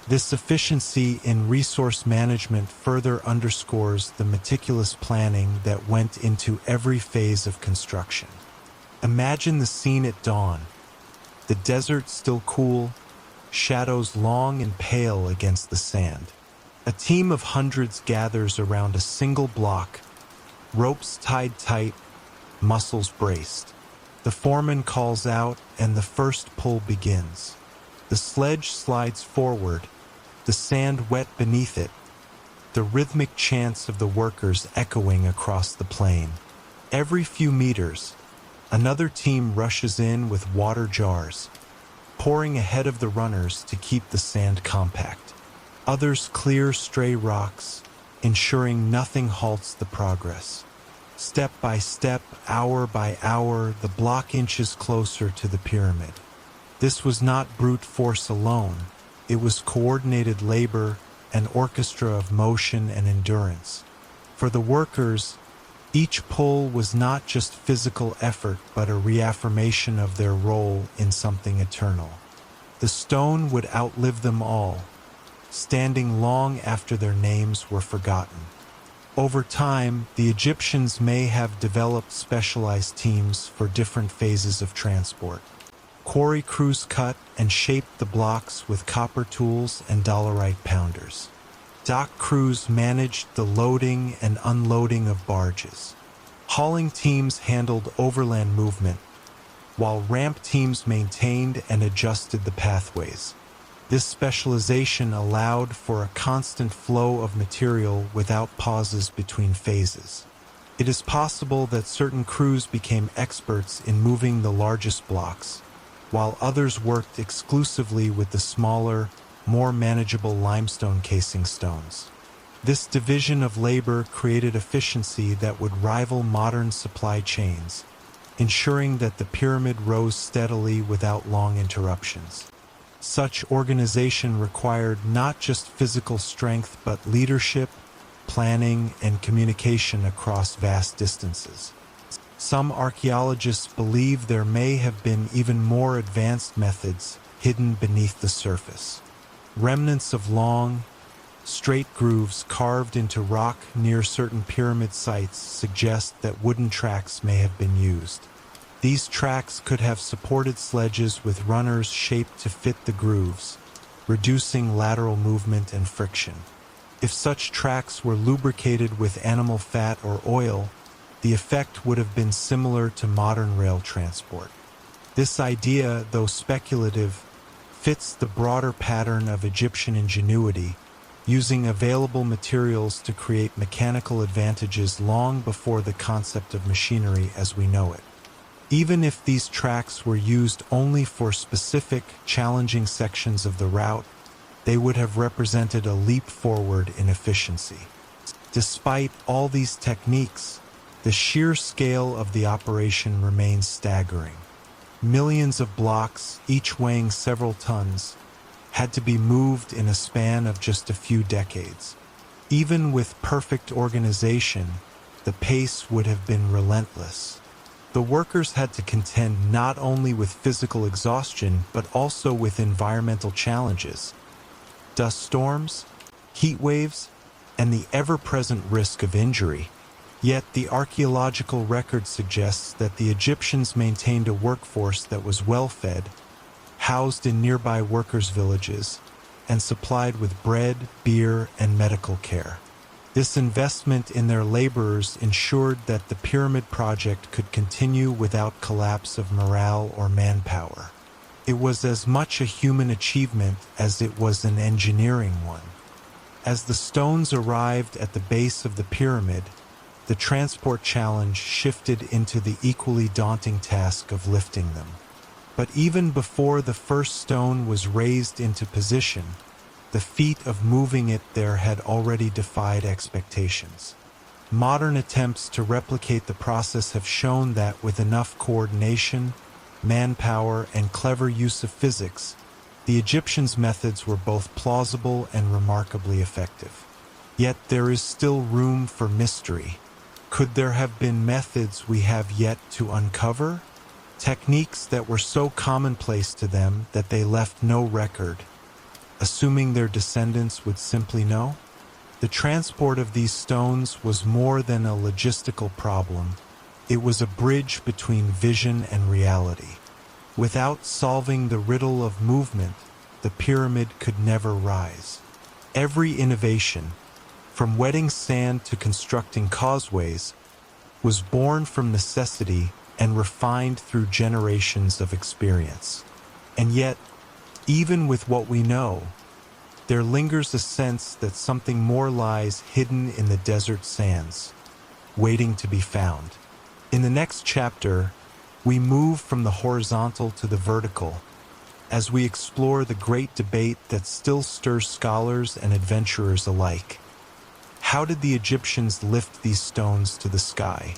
This efficiency in resource management further underscores the meticulous planning that went into every phase of construction. Imagine the scene at dawn, the desert still cool, shadows long and pale against the sand. A team of hundreds gathers around a single block, ropes tied tight, muscles braced. The foreman calls out and the first pull begins. The sledge slides forward, the sand wet beneath it, the rhythmic chants of the workers echoing across the plain. Every few meters, another team rushes in with water jars, pouring ahead of the runners to keep the sand compact. Others clear stray rocks, ensuring nothing halts the progress. Step by step, hour by hour, the block inches closer to the pyramid. This was not brute force alone. It was coordinated labor, an orchestra of motion and endurance. For the workers, each pull was not just physical effort, but a reaffirmation of their role in something eternal. The stone would outlive them all, standing long after their names were forgotten. Over time, the Egyptians may have developed specialized teams for different phases of transport. Quarry crews cut and shaped the blocks with copper tools and dolerite pounders. Dock crews managed the loading and unloading of barges. Hauling teams handled overland movement, while ramp teams maintained and adjusted the pathways. This specialization allowed for a constant flow of material without pauses between phases. It is possible that certain crews became experts in moving the largest blocks, while others worked exclusively with the smaller, more manageable limestone casing stones. This division of labor created efficiency that would rival modern supply chains, ensuring that the pyramid rose steadily without long interruptions. Such organization required not just physical strength but leadership, planning, and communication across vast distances. Some archaeologists believe there may have been even more advanced methods hidden beneath the surface. Remnants of long, straight grooves carved into rock near certain pyramid sites suggest that wooden tracks may have been used. These tracks could have supported sledges with runners shaped to fit the grooves, reducing lateral movement and friction. If such tracks were lubricated with animal fat or oil, the effect would have been similar to modern rail transport. This idea, though speculative, fits the broader pattern of Egyptian ingenuity, using available materials to create mechanical advantages long before the concept of machinery as we know it. Even if these tracks were used only for specific, challenging sections of the route, they would have represented a leap forward in efficiency. Despite all these techniques, the sheer scale of the operation remains staggering. Millions of blocks, each weighing several tons, had to be moved in a span of just a few decades. Even with perfect organization, the pace would have been relentless. The workers had to contend not only with physical exhaustion, but also with environmental challenges. Dust storms, heat waves, and the ever-present risk of injury. Yet the archaeological record suggests that the Egyptians maintained a workforce that was well-fed, housed in nearby workers' villages, and supplied with bread, beer, and medical care. This investment in their laborers ensured that the pyramid project could continue without collapse of morale or manpower. It was as much a human achievement as it was an engineering one. As the stones arrived at the base of the pyramid, the transport challenge shifted into the equally daunting task of lifting them. But even before the first stone was raised into position, the feat of moving it there had already defied expectations. Modern attempts to replicate the process have shown that with enough coordination, manpower, and clever use of physics, the Egyptians' methods were both plausible and remarkably effective. Yet there is still room for mystery. Could there have been methods we have yet to uncover? techniques that were so commonplace to them that they left no record, assuming their descendants would simply know? The transport of these stones was more than a logistical problem. It was a bridge between vision and reality. Without solving the riddle of movement, the pyramid could never rise. Every innovation, from wetting sand to constructing causeways, was born from necessity and refined through generations of experience. And yet, even with what we know, there lingers a sense that something more lies hidden in the desert sands, waiting to be found. In the next chapter, we move from the horizontal to the vertical, as we explore the great debate that still stirs scholars and adventurers alike. How did the Egyptians lift these stones to the sky?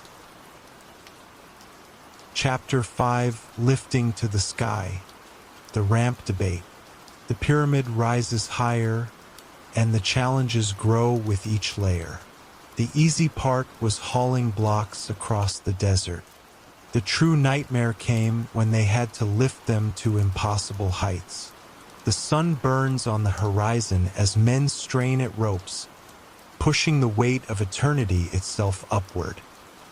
Chapter 5: Lifting to the Sky. The Ramp Debate. The pyramid rises higher, and the challenges grow with each layer. The easy part was hauling blocks across the desert. The true nightmare came when they had to lift them to impossible heights. The sun burns on the horizon as men strain at ropes, pushing the weight of eternity itself upward.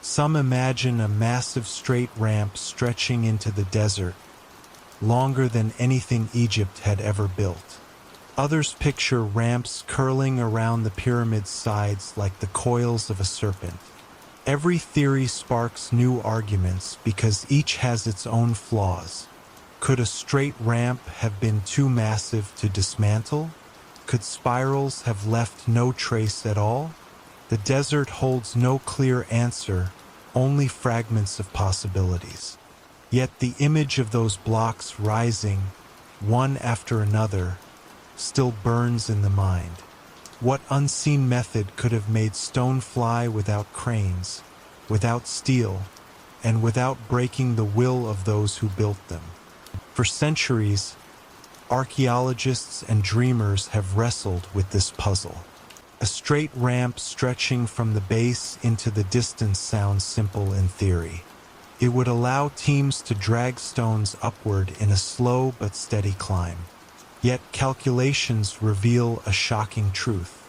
Some imagine a massive straight ramp stretching into the desert, longer than anything Egypt had ever built. Others picture ramps curling around the pyramid's sides like the coils of a serpent. Every theory sparks new arguments because each has its own flaws. Could a straight ramp have been too massive to dismantle? Could spirals have left no trace at all? The desert holds no clear answer, only fragments of possibilities. Yet the image of those blocks rising, one after another, still burns in the mind. What unseen method could have made stone fly without cranes, without steel, and without breaking the will of those who built them? For centuries, archaeologists and dreamers have wrestled with this puzzle. A straight ramp stretching from the base into the distance sounds simple in theory. It would allow teams to drag stones upward in a slow but steady climb. Yet calculations reveal a shocking truth.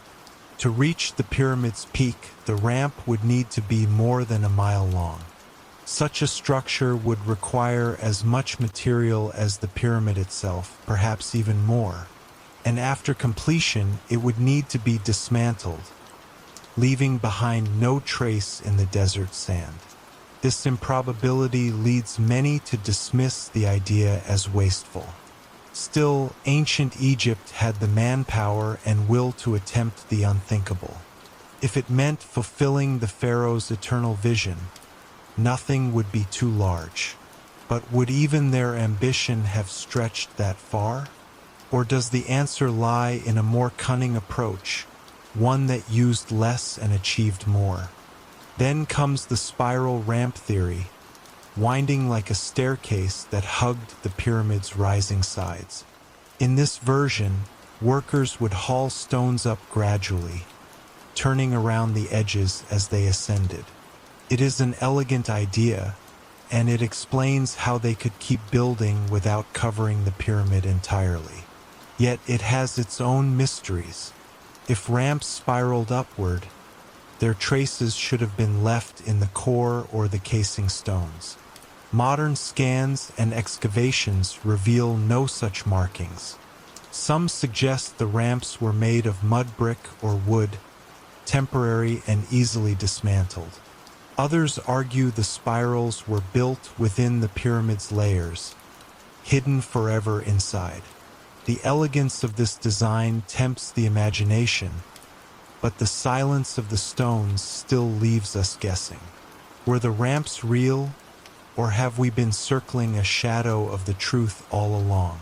To reach the pyramid's peak, the ramp would need to be more than a mile long. Such a structure would require as much material as the pyramid itself, perhaps even more. And after completion, it would need to be dismantled, leaving behind no trace in the desert sand. This improbability leads many to dismiss the idea as wasteful. Still, ancient Egypt had the manpower and will to attempt the unthinkable. If it meant fulfilling the pharaoh's eternal vision, nothing would be too large. But would even their ambition have stretched that far? Or does the answer lie in a more cunning approach, one that used less and achieved more? Then comes the spiral ramp theory, winding like a staircase that hugged the pyramid's rising sides. In this version, workers would haul stones up gradually, turning around the edges as they ascended. It is an elegant idea, and it explains how they could keep building without covering the pyramid entirely. Yet it has its own mysteries. If ramps spiraled upward, their traces should have been left in the core or the casing stones. Modern scans and excavations reveal no such markings. Some suggest the ramps were made of mud brick or wood, temporary and easily dismantled. Others argue the spirals were built within the pyramid's layers, hidden forever inside. The elegance of this design tempts the imagination, but the silence of the stones still leaves us guessing. Were the ramps real, or have we been circling a shadow of the truth all along?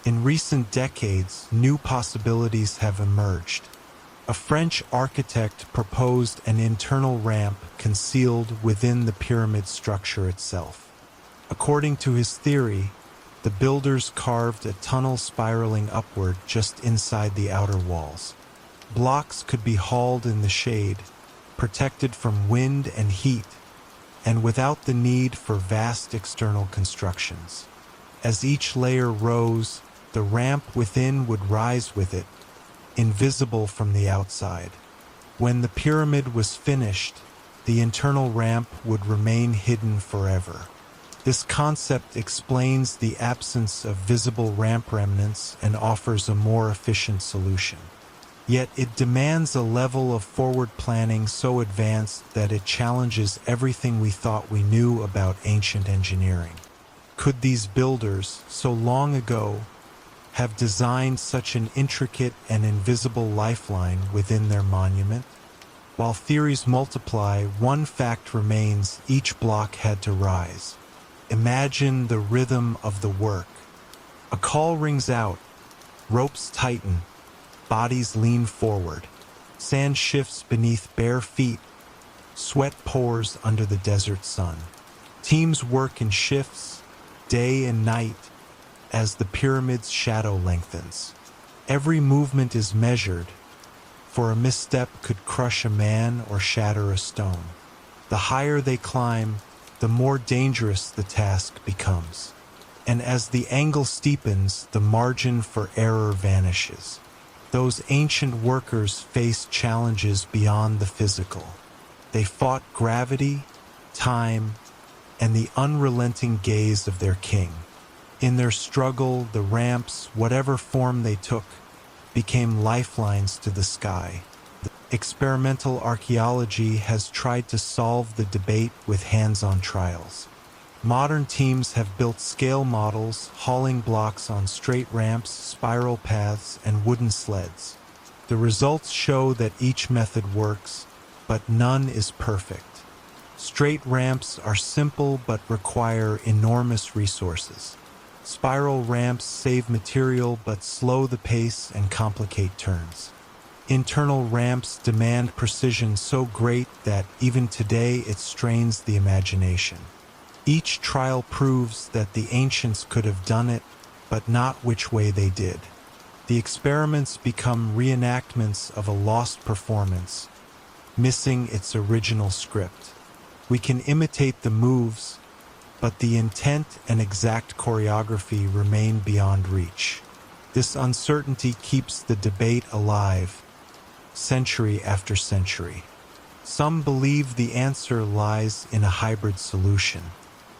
In recent decades, new possibilities have emerged. A French architect proposed an internal ramp concealed within the pyramid structure itself. According to his theory, the builders carved a tunnel spiraling upward just inside the outer walls. Blocks could be hauled in the shade, protected from wind and heat, and without the need for vast external constructions. As each layer rose, the ramp within would rise with it, invisible from the outside. When the pyramid was finished, the internal ramp would remain hidden forever. This concept explains the absence of visible ramp remnants and offers a more efficient solution. Yet it demands a level of forward planning so advanced that it challenges everything we thought we knew about ancient engineering. Could these builders, so long ago, have designed such an intricate and invisible lifeline within their monument? While theories multiply, one fact remains: each block had to rise. Imagine the rhythm of the work. A call rings out, ropes tighten, bodies lean forward, sand shifts beneath bare feet, sweat pours under the desert sun. Teams work in shifts, day and night, as the pyramid's shadow lengthens. Every movement is measured, for a misstep could crush a man or shatter a stone. The higher they climb, the more dangerous the task becomes. And as the angle steepens, the margin for error vanishes. Those ancient workers faced challenges beyond the physical. They fought gravity, time, and the unrelenting gaze of their king. In their struggle, the ramps, whatever form they took, became lifelines to the sky. Experimental archaeology has tried to solve the debate with hands-on trials. Modern teams have built scale models, hauling blocks on straight ramps, spiral paths, and wooden sleds. The results show that each method works, but none is perfect. Straight ramps are simple but require enormous resources. Spiral ramps save material but slow the pace and complicate turns. Internal ramps demand precision so great that even today it strains the imagination. Each trial proves that the ancients could have done it, but not which way they did. The experiments become reenactments of a lost performance, missing its original script. We can imitate the moves, but the intent and exact choreography remain beyond reach. This uncertainty keeps the debate alive, century after century. Some believe the answer lies in a hybrid solution.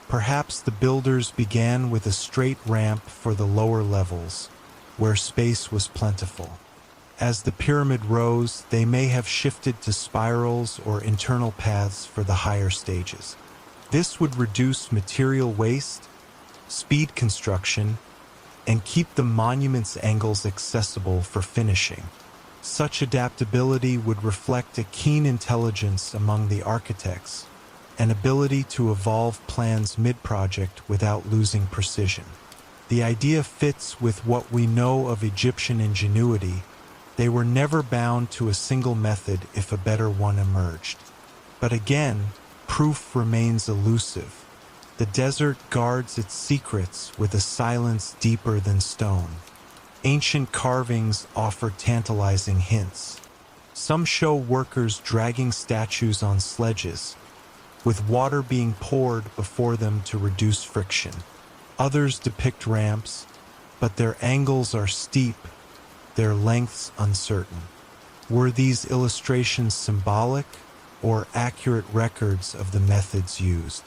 Perhaps the builders began with a straight ramp for the lower levels, where space was plentiful. As the pyramid rose, they may have shifted to spirals or internal paths for the higher stages. This would reduce material waste, speed construction, and keep the monument's angles accessible for finishing. Such adaptability would reflect a keen intelligence among the architects, an ability to evolve plans mid-project without losing precision. The idea fits with what we know of Egyptian ingenuity. They were never bound to a single method if a better one emerged. But again, proof remains elusive. The desert guards its secrets with a silence deeper than stone. Ancient carvings offer tantalizing hints. Some show workers dragging statues on sledges, with water being poured before them to reduce friction. Others depict ramps, but their angles are steep, their lengths uncertain. Were these illustrations symbolic or accurate records of the methods used?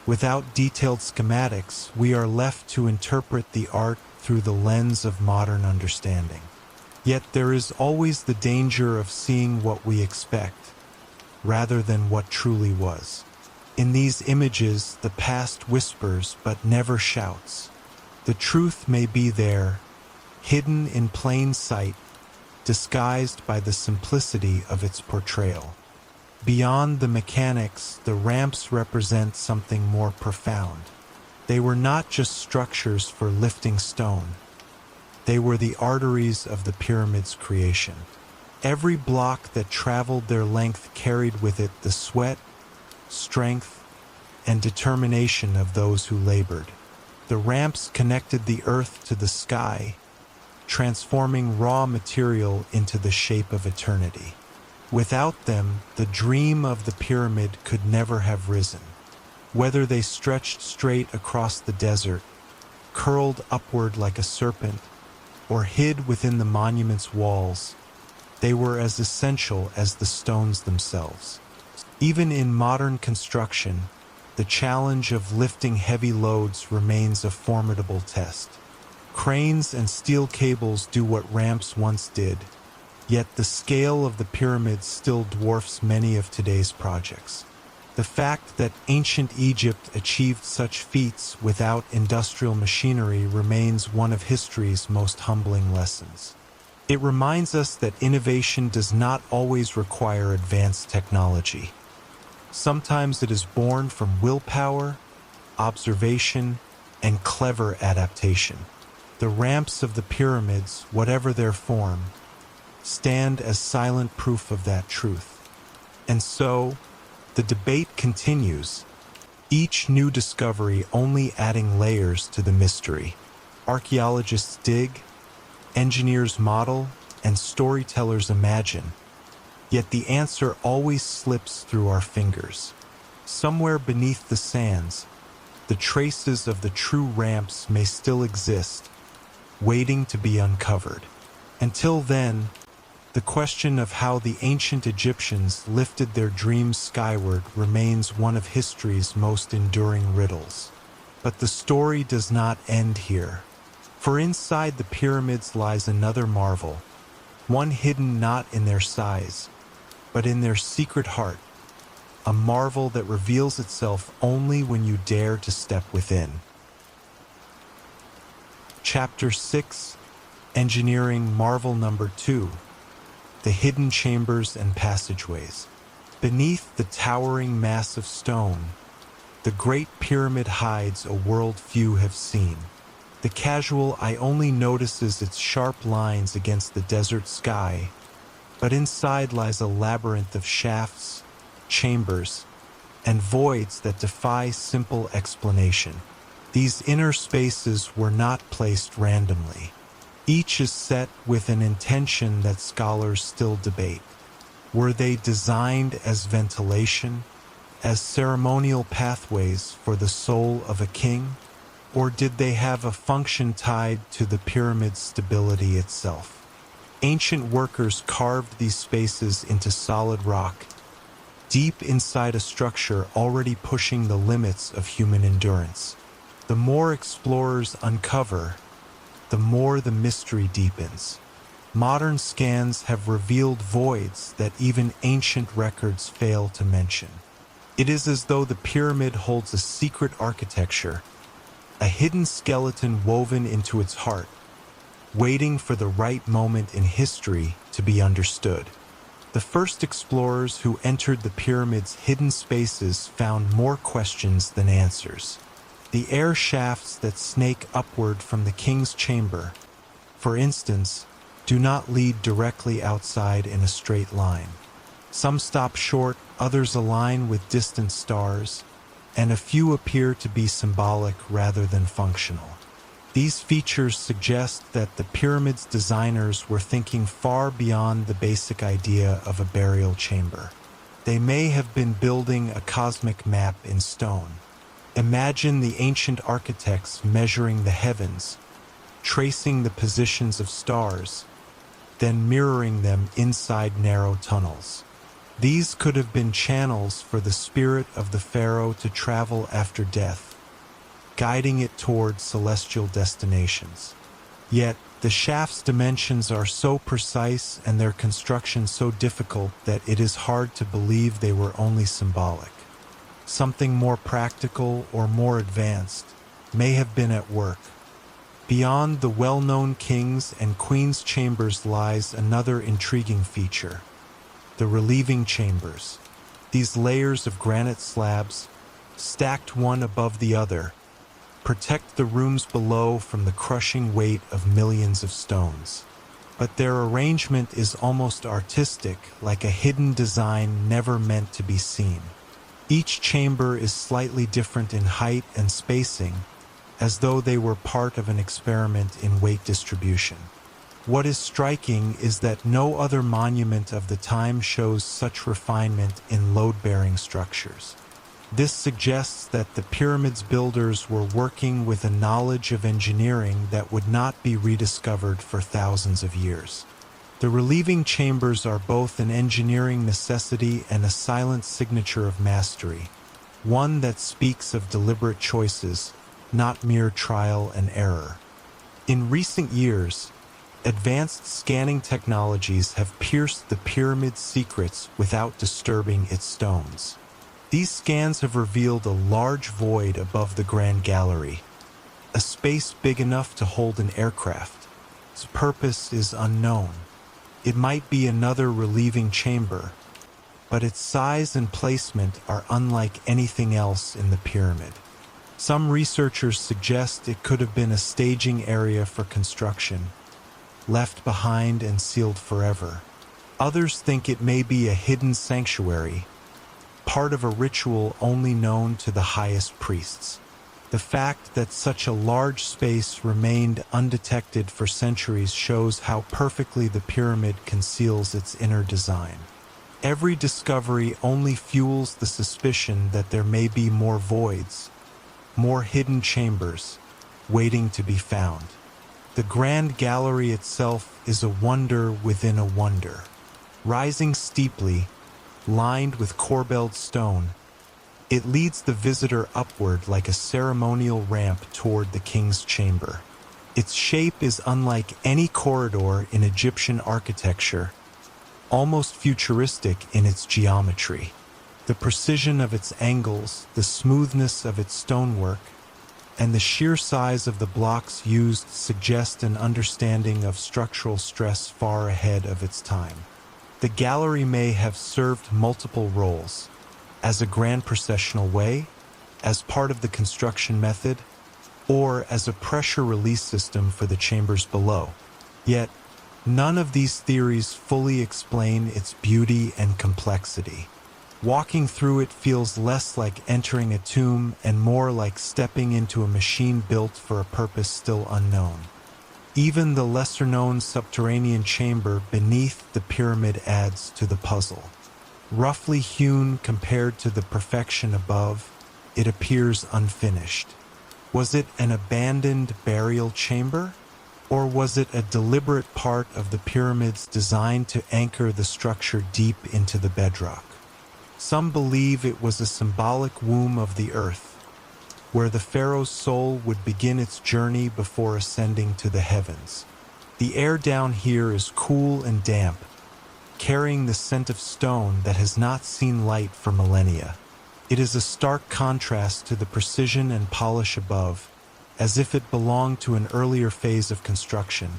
Without detailed schematics, we are left to interpret the art through the lens of modern understanding. Yet there is always the danger of seeing what we expect, rather than what truly was. In these images, the past whispers but never shouts. The truth may be there, hidden in plain sight, disguised by the simplicity of its portrayal. Beyond the mechanics, the ramps represent something more profound. They were not just structures for lifting stone. They were the arteries of the pyramid's creation. Every block that traveled their length carried with it the sweat, strength, and determination of those who labored. The ramps connected the earth to the sky, transforming raw material into the shape of eternity. Without them, the dream of the pyramid could never have risen. Whether they stretched straight across the desert, curled upward like a serpent, or hid within the monument's walls, they were as essential as the stones themselves. Even in modern construction, the challenge of lifting heavy loads remains a formidable test. Cranes and steel cables do what ramps once did, yet the scale of the pyramids still dwarfs many of today's projects. The fact that ancient Egypt achieved such feats without industrial machinery remains one of history's most humbling lessons. It reminds us that innovation does not always require advanced technology. Sometimes it is born from willpower, observation, and clever adaptation. The ramps of the pyramids, whatever their form, stand as silent proof of that truth. And so, the debate continues, each new discovery only adding layers to the mystery. Archaeologists dig, engineers model, and storytellers imagine, yet the answer always slips through our fingers. Somewhere beneath the sands, the traces of the true ramps may still exist, waiting to be uncovered. Until then, the question of how the ancient Egyptians lifted their dreams skyward remains one of history's most enduring riddles. But the story does not end here. For inside the pyramids lies another marvel, one hidden not in their size, but in their secret heart, a marvel that reveals itself only when you dare to step within. Chapter 6, Engineering Marvel Number 2, The Hidden Chambers and Passageways. Beneath the towering mass of stone, the Great Pyramid hides a world few have seen. The casual eye only notices its sharp lines against the desert sky, but inside lies a labyrinth of shafts, chambers, and voids that defy simple explanation. These inner spaces were not placed randomly. Each is set with an intention that scholars still debate. Were they designed as ventilation, as ceremonial pathways for the soul of a king? Or did they have a function tied to the pyramid's stability itself? Ancient workers carved these spaces into solid rock, deep inside a structure already pushing the limits of human endurance. The more explorers uncover, the more the mystery deepens. Modern scans have revealed voids that even ancient records fail to mention. It is as though the pyramid holds a secret architecture, a hidden skeleton woven into its heart, waiting for the right moment in history to be understood. The first explorers who entered the pyramid's hidden spaces found more questions than answers. The air shafts that snake upward from the king's chamber, for instance, do not lead directly outside in a straight line. Some stop short, others align with distant stars, and a few appear to be symbolic rather than functional. These features suggest that the pyramid's designers were thinking far beyond the basic idea of a burial chamber. They may have been building a cosmic map in stone. Imagine the ancient architects measuring the heavens, tracing the positions of stars, then mirroring them inside narrow tunnels. These could have been channels for the spirit of the pharaoh to travel after death, guiding it toward celestial destinations. Yet, the shaft's dimensions are so precise and their construction so difficult that it is hard to believe they were only symbolic. Something more practical or more advanced may have been at work. Beyond the well-known king's and queen's chambers lies another intriguing feature: the relieving chambers. These layers of granite slabs, stacked one above the other, protect the rooms below from the crushing weight of millions of stones. But their arrangement is almost artistic, like a hidden design never meant to be seen. Each chamber is slightly different in height and spacing, as though they were part of an experiment in weight distribution. What is striking is that no other monument of the time shows such refinement in load-bearing structures. This suggests that the pyramid's builders were working with a knowledge of engineering that would not be rediscovered for thousands of years. The relieving chambers are both an engineering necessity and a silent signature of mastery, one that speaks of deliberate choices, not mere trial and error. In recent years, advanced scanning technologies have pierced the pyramid's secrets without disturbing its stones. These scans have revealed a large void above the Grand Gallery, a space big enough to hold an aircraft. Its purpose is unknown. It might be another relieving chamber, but its size and placement are unlike anything else in the pyramid. Some researchers suggest it could have been a staging area for construction, left behind and sealed forever. Others think it may be a hidden sanctuary, part of a ritual only known to the highest priests. The fact that such a large space remained undetected for centuries shows how perfectly the pyramid conceals its inner design. Every discovery only fuels the suspicion that there may be more voids, more hidden chambers, waiting to be found. The Grand Gallery itself is a wonder within a wonder. Rising steeply, lined with corbelled stone, it leads the visitor upward like a ceremonial ramp toward the king's chamber. Its shape is unlike any corridor in Egyptian architecture, almost futuristic in its geometry. The precision of its angles, the smoothness of its stonework, and the sheer size of the blocks used suggest an understanding of structural stress far ahead of its time. The gallery may have served multiple roles: as a grand processional way, as part of the construction method, or as a pressure release system for the chambers below. Yet, none of these theories fully explain its beauty and complexity. Walking through it feels less like entering a tomb and more like stepping into a machine built for a purpose still unknown. Even the lesser-known subterranean chamber beneath the pyramid adds to the puzzle. Roughly hewn compared to the perfection above, it appears unfinished. Was it an abandoned burial chamber? Or was it a deliberate part of the pyramids designed to anchor the structure deep into the bedrock? Some believe it was a symbolic womb of the earth, where the pharaoh's soul would begin its journey before ascending to the heavens. The air down here is cool and damp, carrying the scent of stone that has not seen light for millennia. It is a stark contrast to the precision and polish above, as if it belonged to an earlier phase of construction,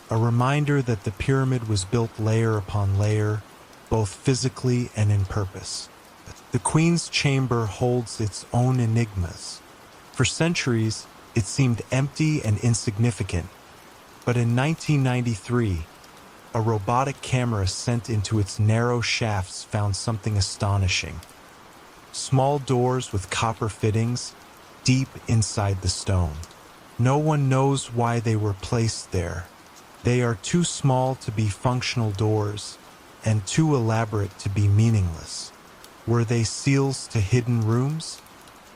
a reminder that the pyramid was built layer upon layer, both physically and in purpose. The Queen's Chamber holds its own enigmas. For centuries, it seemed empty and insignificant, but in 1993, a robotic camera sent into its narrow shafts found something astonishing. Small doors with copper fittings, deep inside the stone. No one knows why they were placed there. They are too small to be functional doors, and too elaborate to be meaningless. Were they seals to hidden rooms,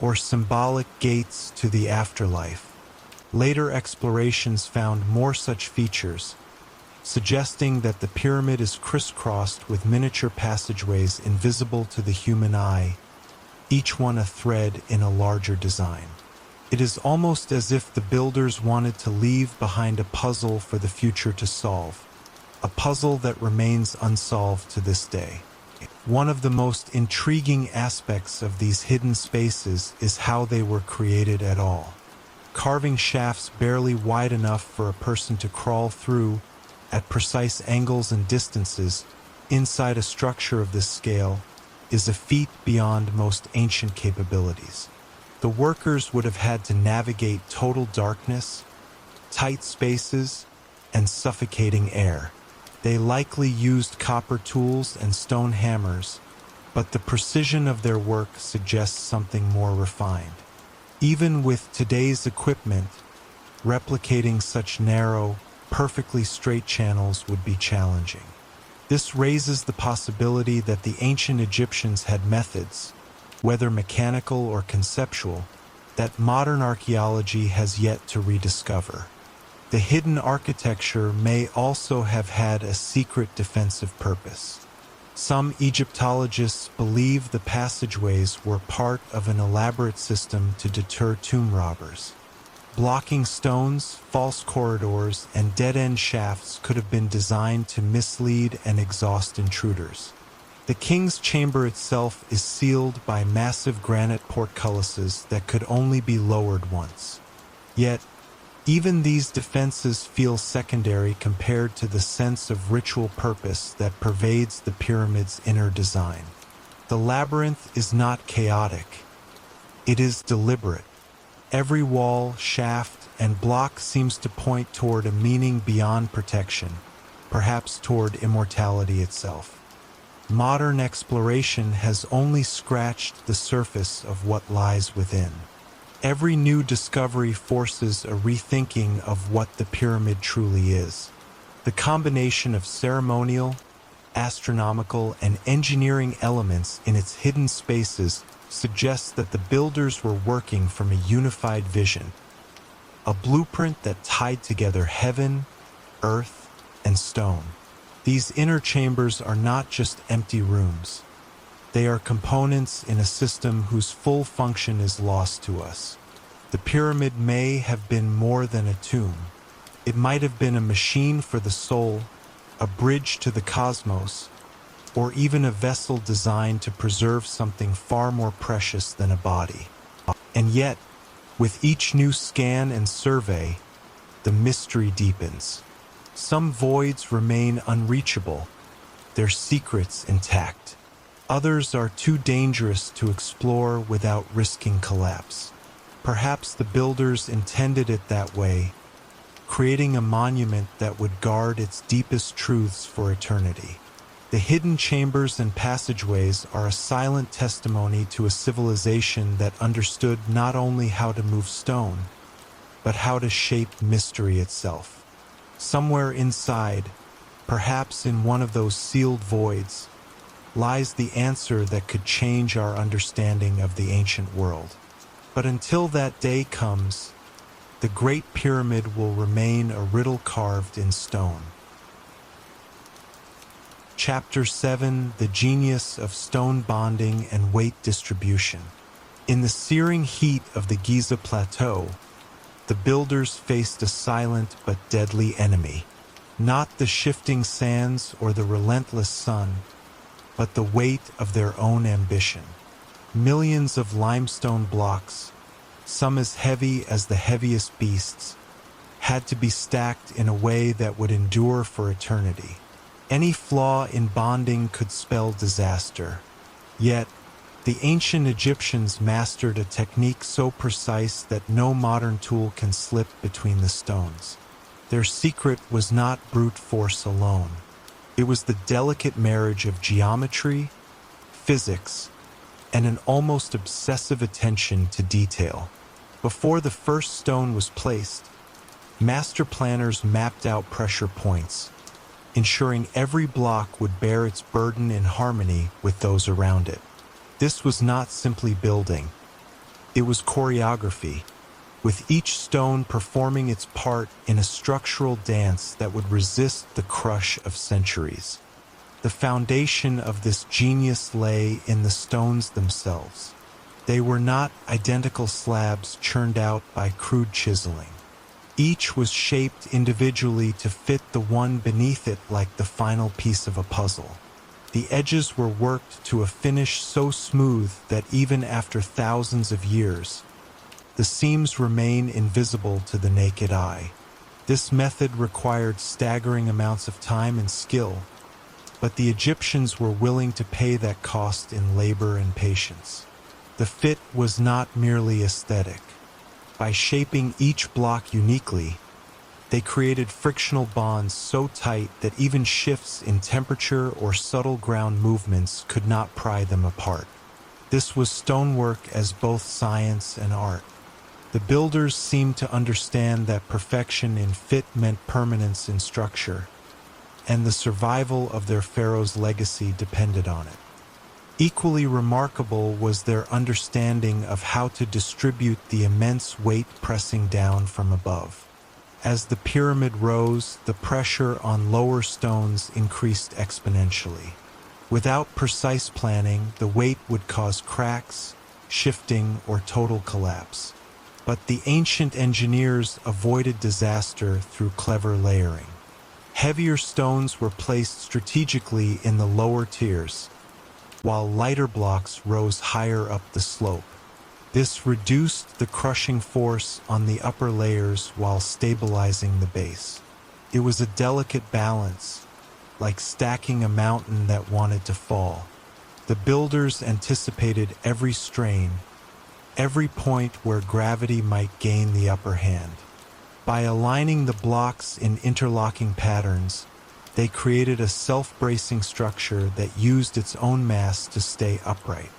or symbolic gates to the afterlife? Later explorations found more such features, suggesting that the pyramid is crisscrossed with miniature passageways invisible to the human eye, each one a thread in a larger design. It is almost as if the builders wanted to leave behind a puzzle for the future to solve, a puzzle that remains unsolved to this day. One of the most intriguing aspects of these hidden spaces is how they were created at all. Carving shafts barely wide enough for a person to crawl through at precise angles and distances inside a structure of this scale is a feat beyond most ancient capabilities. The workers would have had to navigate total darkness, tight spaces, and suffocating air. They likely used copper tools and stone hammers, but the precision of their work suggests something more refined. Even with today's equipment, replicating such narrow, perfectly straight channels would be challenging. This raises the possibility that the ancient Egyptians had methods, whether mechanical or conceptual, that modern archaeology has yet to rediscover. The hidden architecture may also have had a secret defensive purpose. Some Egyptologists believe the passageways were part of an elaborate system to deter tomb robbers. Blocking stones, false corridors, and dead-end shafts could have been designed to mislead and exhaust intruders. The king's chamber itself is sealed by massive granite portcullises that could only be lowered once. Yet, even these defenses feel secondary compared to the sense of ritual purpose that pervades the pyramid's inner design. The labyrinth is not chaotic. It is deliberate. Every wall, shaft, and block seems to point toward a meaning beyond protection, perhaps toward immortality itself. Modern exploration has only scratched the surface of what lies within. Every new discovery forces a rethinking of what the pyramid truly is. The combination of ceremonial, astronomical, and engineering elements in its hidden spaces suggests that the builders were working from a unified vision, a blueprint that tied together heaven, earth, and stone. These inner chambers are not just empty rooms. They are components in a system whose full function is lost to us. The pyramid may have been more than a tomb. It might have been a machine for the soul, a bridge to the cosmos, or even a vessel designed to preserve something far more precious than a body. And yet, with each new scan and survey, the mystery deepens. Some voids remain unreachable, their secrets intact. Others are too dangerous to explore without risking collapse. Perhaps the builders intended it that way, creating a monument that would guard its deepest truths for eternity. The hidden chambers and passageways are a silent testimony to a civilization that understood not only how to move stone, but how to shape mystery itself. Somewhere inside, perhaps in one of those sealed voids, lies the answer that could change our understanding of the ancient world. But until that day comes, the Great Pyramid will remain a riddle carved in stone. Chapter 7: The Genius of Stone Bonding and Weight Distribution. In the searing heat of the Giza Plateau, the builders faced a silent but deadly enemy. Not the shifting sands or the relentless sun, but the weight of their own ambition. Millions of limestone blocks, some as heavy as the heaviest beasts, had to be stacked in a way that would endure for eternity. Any flaw in bonding could spell disaster. Yet, the ancient Egyptians mastered a technique so precise that no modern tool can slip between the stones. Their secret was not brute force alone. It was the delicate marriage of geometry, physics, and an almost obsessive attention to detail. Before the first stone was placed, master planners mapped out pressure points, ensuring every block would bear its burden in harmony with those around it. This was not simply building. It was choreography, with each stone performing its part in a structural dance that would resist the crush of centuries. The foundation of this genius lay in the stones themselves. They were not identical slabs churned out by crude chiseling. Each was shaped individually to fit the one beneath it like the final piece of a puzzle. The edges were worked to a finish so smooth that even after thousands of years, the seams remain invisible to the naked eye. This method required staggering amounts of time and skill, but the Egyptians were willing to pay that cost in labor and patience. The fit was not merely aesthetic. By shaping each block uniquely, they created frictional bonds so tight that even shifts in temperature or subtle ground movements could not pry them apart. This was stonework as both science and art. The builders seemed to understand that perfection in fit meant permanence in structure, and the survival of their pharaoh's legacy depended on it. Equally remarkable was their understanding of how to distribute the immense weight pressing down from above. As the pyramid rose, the pressure on lower stones increased exponentially. Without precise planning, the weight would cause cracks, shifting, or total collapse. But the ancient engineers avoided disaster through clever layering. Heavier stones were placed strategically in the lower tiers, while lighter blocks rose higher up the slope. This reduced the crushing force on the upper layers while stabilizing the base. It was a delicate balance, like stacking a mountain that wanted to fall. The builders anticipated every strain, every point where gravity might gain the upper hand. By aligning the blocks in interlocking patterns, they created a self-bracing structure that used its own mass to stay upright.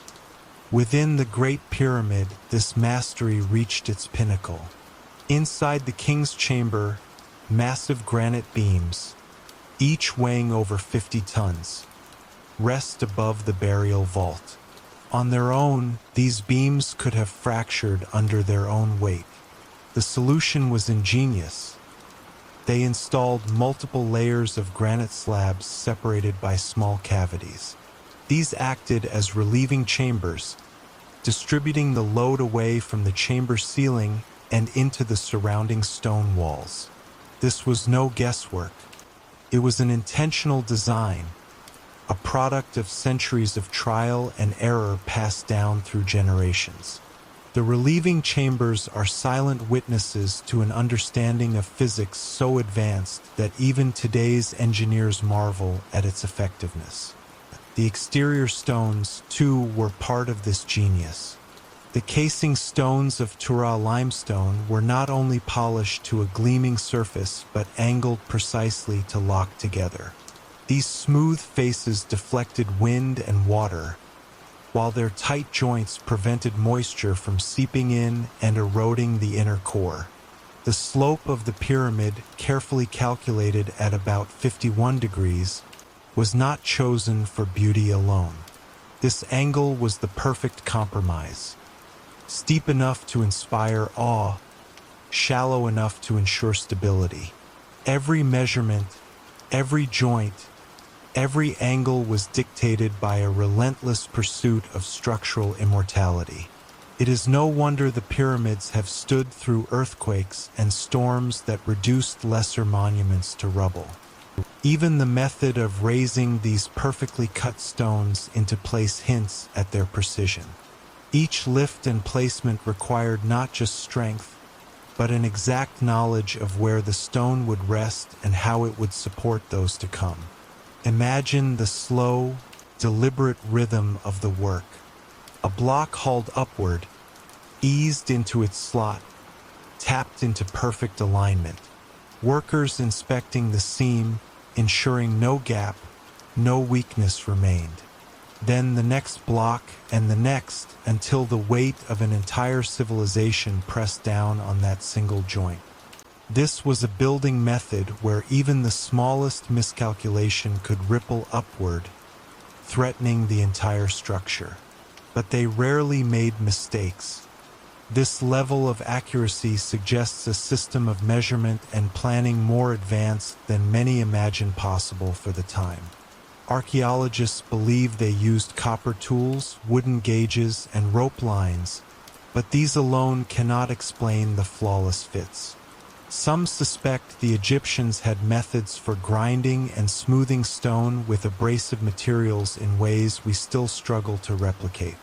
Within the Great Pyramid, this mastery reached its pinnacle. Inside the king's chamber, massive granite beams, each weighing over 50 tons, rest above the burial vault. On their own, these beams could have fractured under their own weight. The solution was ingenious. They installed multiple layers of granite slabs separated by small cavities. These acted as relieving chambers, distributing the load away from the chamber ceiling and into the surrounding stone walls. This was no guesswork. It was an intentional design, a product of centuries of trial and error passed down through generations. The relieving chambers are silent witnesses to an understanding of physics so advanced that even today's engineers marvel at its effectiveness. The exterior stones, too, were part of this genius. The casing stones of Tura limestone were not only polished to a gleaming surface but angled precisely to lock together. These smooth faces deflected wind and water, while their tight joints prevented moisture from seeping in and eroding the inner core. The slope of the pyramid, carefully calculated at about 51 degrees, was not chosen for beauty alone. This angle was the perfect compromise. Steep enough to inspire awe, shallow enough to ensure stability. Every measurement, every joint, every angle was dictated by a relentless pursuit of structural immortality. It is no wonder the pyramids have stood through earthquakes and storms that reduced lesser monuments to rubble. Even the method of raising these perfectly cut stones into place hints at their precision. Each lift and placement required not just strength, but an exact knowledge of where the stone would rest and how it would support those to come. Imagine the slow, deliberate rhythm of the work. A block hauled upward, eased into its slot, tapped into perfect alignment. Workers inspecting the seam, ensuring no gap, no weakness remained. Then the next block and the next until the weight of an entire civilization pressed down on that single joint. This was a building method where even the smallest miscalculation could ripple upward, threatening the entire structure. But they rarely made mistakes. This level of accuracy suggests a system of measurement and planning more advanced than many imagined possible for the time. Archaeologists believe they used copper tools, wooden gauges, and rope lines, but these alone cannot explain the flawless fits. Some suspect the Egyptians had methods for grinding and smoothing stone with abrasive materials in ways we still struggle to replicate.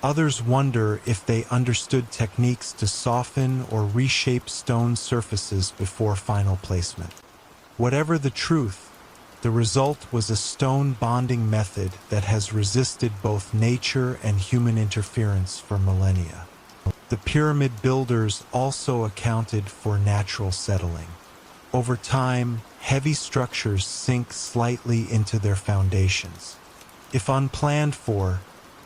Others wonder if they understood techniques to soften or reshape stone surfaces before final placement. Whatever the truth, the result was a stone bonding method that has resisted both nature and human interference for millennia. The pyramid builders also accounted for natural settling. Over time, heavy structures sink slightly into their foundations. If unplanned for,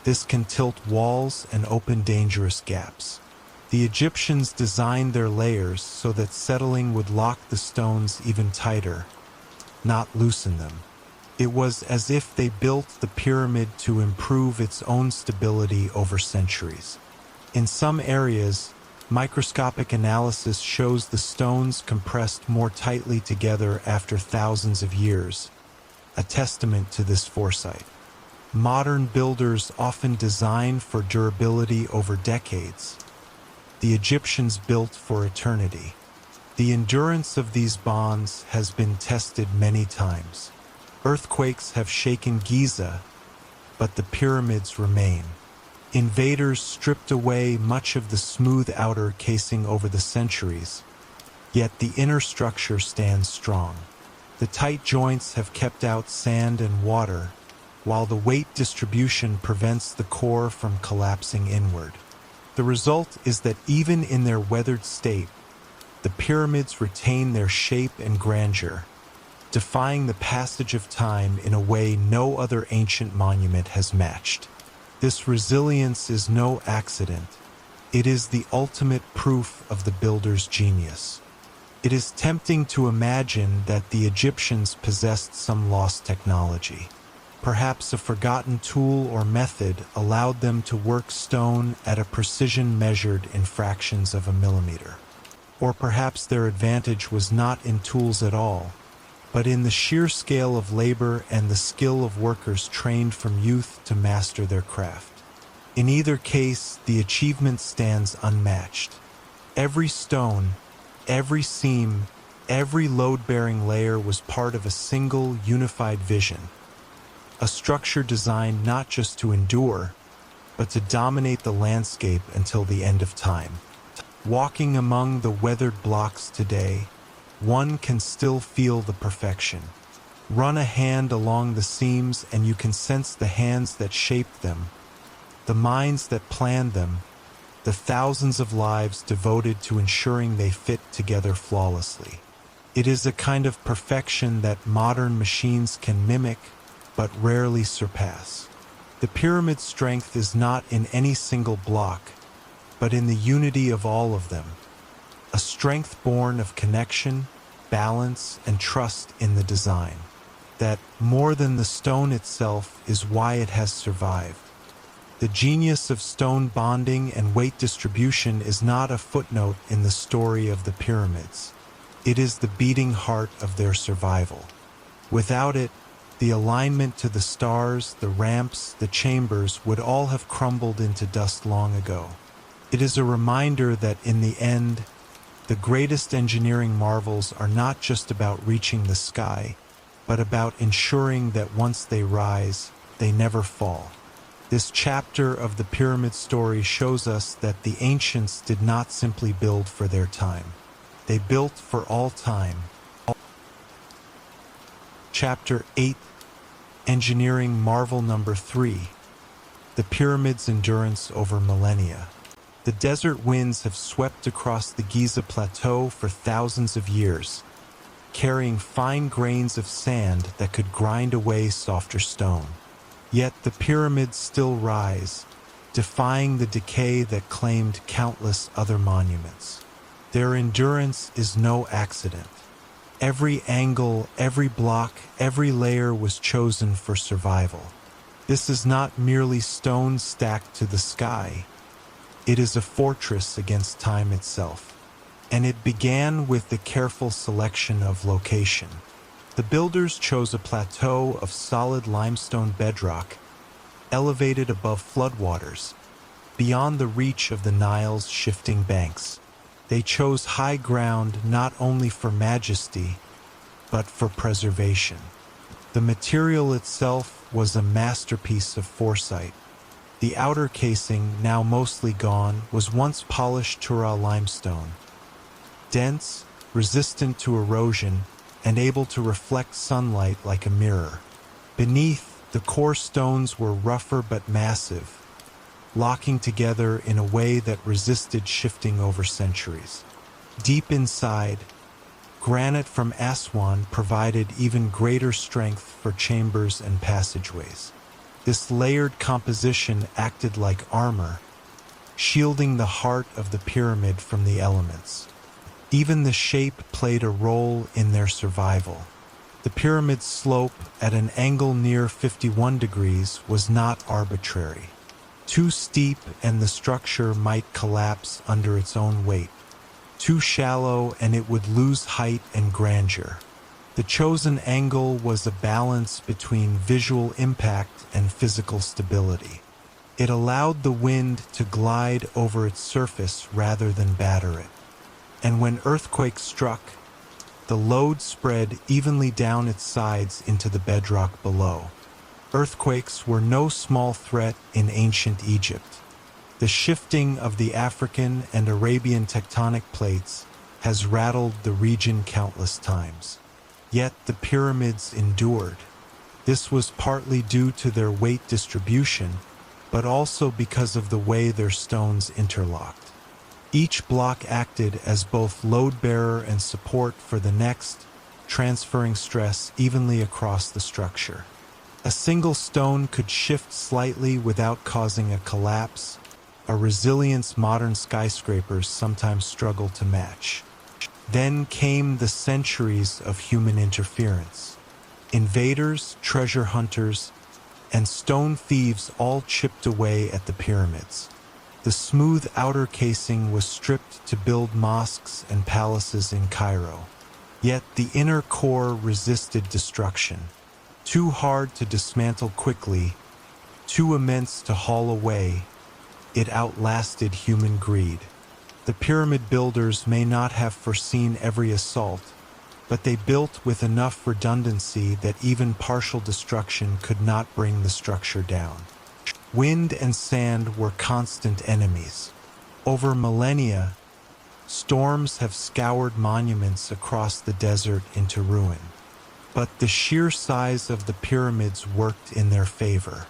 this can tilt walls and open dangerous gaps. The Egyptians designed their layers so that settling would lock the stones even tighter, not loosen them. It was as if they built the pyramid to improve its own stability over centuries. In some areas, microscopic analysis shows the stones compressed more tightly together after thousands of years, a testament to this foresight. Modern builders often design for durability over decades. The Egyptians built for eternity. The endurance of these bonds has been tested many times. Earthquakes have shaken Giza, but the pyramids remain. Invaders stripped away much of the smooth outer casing over the centuries, yet the inner structure stands strong. The tight joints have kept out sand and water, while the weight distribution prevents the core from collapsing inward. The result is that even in their weathered state, the pyramids retain their shape and grandeur, defying the passage of time in a way no other ancient monument has matched. This resilience is no accident. It is the ultimate proof of the builder's genius. It is tempting to imagine that the Egyptians possessed some lost technology. Perhaps a forgotten tool or method allowed them to work stone at a precision measured in fractions of a millimeter. Or perhaps their advantage was not in tools at all, but in the sheer scale of labor and the skill of workers trained from youth to master their craft. In either case, the achievement stands unmatched. Every stone, every seam, every load-bearing layer was part of a single, unified vision. A structure designed not just to endure, but to dominate the landscape until the end of time. Walking among the weathered blocks today, one can still feel the perfection. Run a hand along the seams and you can sense the hands that shaped them, the minds that planned them, the thousands of lives devoted to ensuring they fit together flawlessly. It is a kind of perfection that modern machines can mimic, but rarely surpass. The pyramid's strength is not in any single block, but in the unity of all of them. A strength born of connection, balance, and trust in the design. That, more than the stone itself, is why it has survived. The genius of stone bonding and weight distribution is not a footnote in the story of the pyramids. It is the beating heart of their survival. Without it, the alignment to the stars, the ramps, the chambers would all have crumbled into dust long ago. It is a reminder that in the end, the greatest engineering marvels are not just about reaching the sky, but about ensuring that once they rise, they never fall. This chapter of the pyramid story shows us that the ancients did not simply build for their time. They built for all time. Chapter 8, Engineering Marvel Number 3, The Pyramid's Endurance Over Millennia. The desert winds have swept across the Giza Plateau for thousands of years, carrying fine grains of sand that could grind away softer stone. Yet the pyramids still rise, defying the decay that claimed countless other monuments. Their endurance is no accident. Every angle, every block, every layer was chosen for survival. This is not merely stone stacked to the sky. It is a fortress against time itself. And it began with the careful selection of location. The builders chose a plateau of solid limestone bedrock, elevated above floodwaters, beyond the reach of the Nile's shifting banks. They chose high ground not only for majesty, but for preservation. The material itself was a masterpiece of foresight. The outer casing, now mostly gone, was once polished Tura limestone. Dense, resistant to erosion, and able to reflect sunlight like a mirror. Beneath, the core stones were rougher but massive, locking together in a way that resisted shifting over centuries. Deep inside, granite from Aswan provided even greater strength for chambers and passageways. This layered composition acted like armor, shielding the heart of the pyramid from the elements. Even the shape played a role in their survival. The The pyramid's slope at an angle near 51 degrees was not arbitrary. Too steep and the structure might collapse under its own weight. Too shallow and it would lose height and grandeur. The chosen angle was a balance between visual impact and physical stability. It allowed the wind to glide over its surface rather than batter it. And when earthquakes struck, the load spread evenly down its sides into the bedrock below. Earthquakes were no small threat in ancient Egypt. The shifting of the African and Arabian tectonic plates has rattled the region countless times. Yet the pyramids endured. This was partly due to their weight distribution, but also because of the way their stones interlocked. Each block acted as both load-bearer and support for the next, transferring stress evenly across the structure. A single stone could shift slightly without causing a collapse, a resilience modern skyscrapers sometimes struggle to match. Then came the centuries of human interference. Invaders, treasure hunters, and stone thieves all chipped away at the pyramids. The smooth outer casing was stripped to build mosques and palaces in Cairo. Yet the inner core resisted destruction. Too hard to dismantle quickly, too immense to haul away, it outlasted human greed. The pyramid builders may not have foreseen every assault, but they built with enough redundancy that even partial destruction could not bring the structure down. Wind and sand were constant enemies. Over millennia, storms have scoured monuments across the desert into ruin. But the sheer size of the pyramids worked in their favor.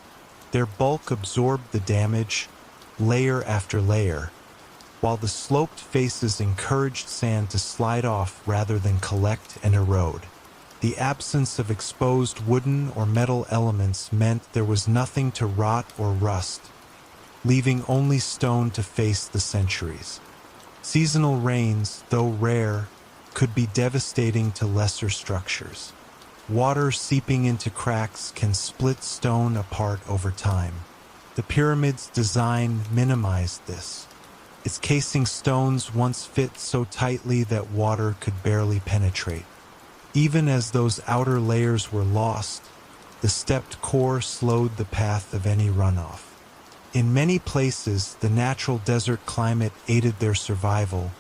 Their bulk absorbed the damage, layer after layer, while the sloped faces encouraged sand to slide off rather than collect and erode. The absence of exposed wooden or metal elements meant there was nothing to rot or rust, leaving only stone to face the centuries. Seasonal rains, though rare, could be devastating to lesser structures. Water seeping into cracks can split stone apart over time. The pyramid's design minimized this. Its casing stones once fit so tightly that water could barely penetrate. Even as those outer layers were lost, the stepped core slowed the path of any runoff. In many places, the natural desert climate aided their survival,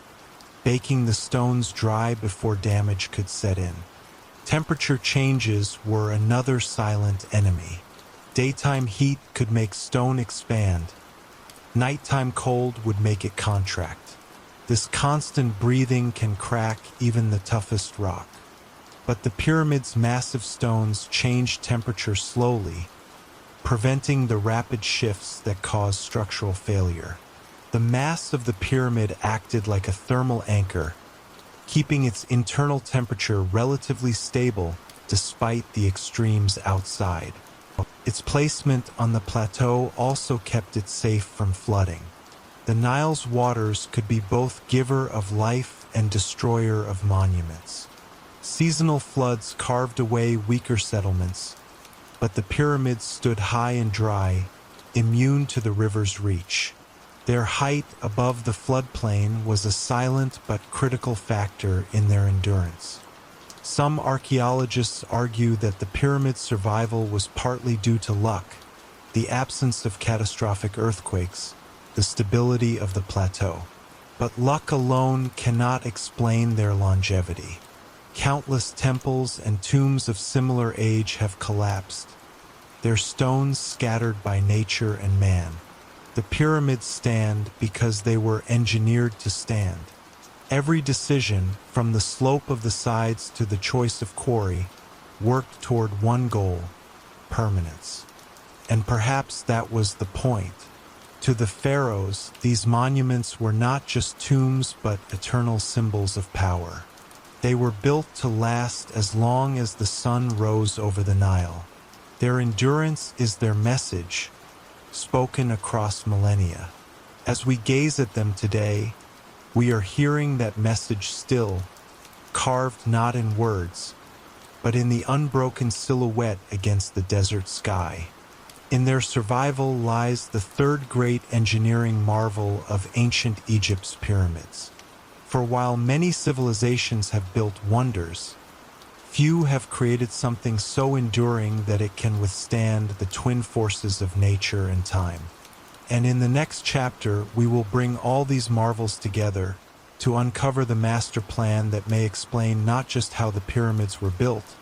baking the stones dry before damage could set in. Temperature changes were another silent enemy. Daytime heat could make stone expand. Nighttime cold would make it contract. This constant breathing can crack even the toughest rock. But the pyramid's massive stones changed temperature slowly, preventing the rapid shifts that cause structural failure. The mass of the pyramid acted like a thermal anchor, keeping its internal temperature relatively stable despite the extremes outside. Its placement on the plateau also kept it safe from flooding. The Nile's waters could be both giver of life and destroyer of monuments. Seasonal floods carved away weaker settlements, but the pyramids stood high and dry, immune to the river's reach. Their height above the floodplain was a silent but critical factor in their endurance. Some archaeologists argue that the pyramid's survival was partly due to luck, the absence of catastrophic earthquakes, the stability of the plateau. But luck alone cannot explain their longevity. Countless temples and tombs of similar age have collapsed, their stones scattered by nature and man. The pyramids stand because they were engineered to stand. Every decision, from the slope of the sides to the choice of quarry, worked toward one goal: permanence. And perhaps that was the point. To the pharaohs, these monuments were not just tombs but eternal symbols of power. They were built to last as long as the sun rose over the Nile. Their endurance is their message, spoken across millennia. As we gaze at them today, we are hearing that message still, carved not in words, but in the unbroken silhouette against the desert sky. In their survival lies the third great engineering marvel of ancient Egypt's pyramids. For while many civilizations have built wonders, few have created something so enduring that it can withstand the twin forces of nature and time. And in the next chapter, we will bring all these marvels together to uncover the master plan that may explain not just how the pyramids were built,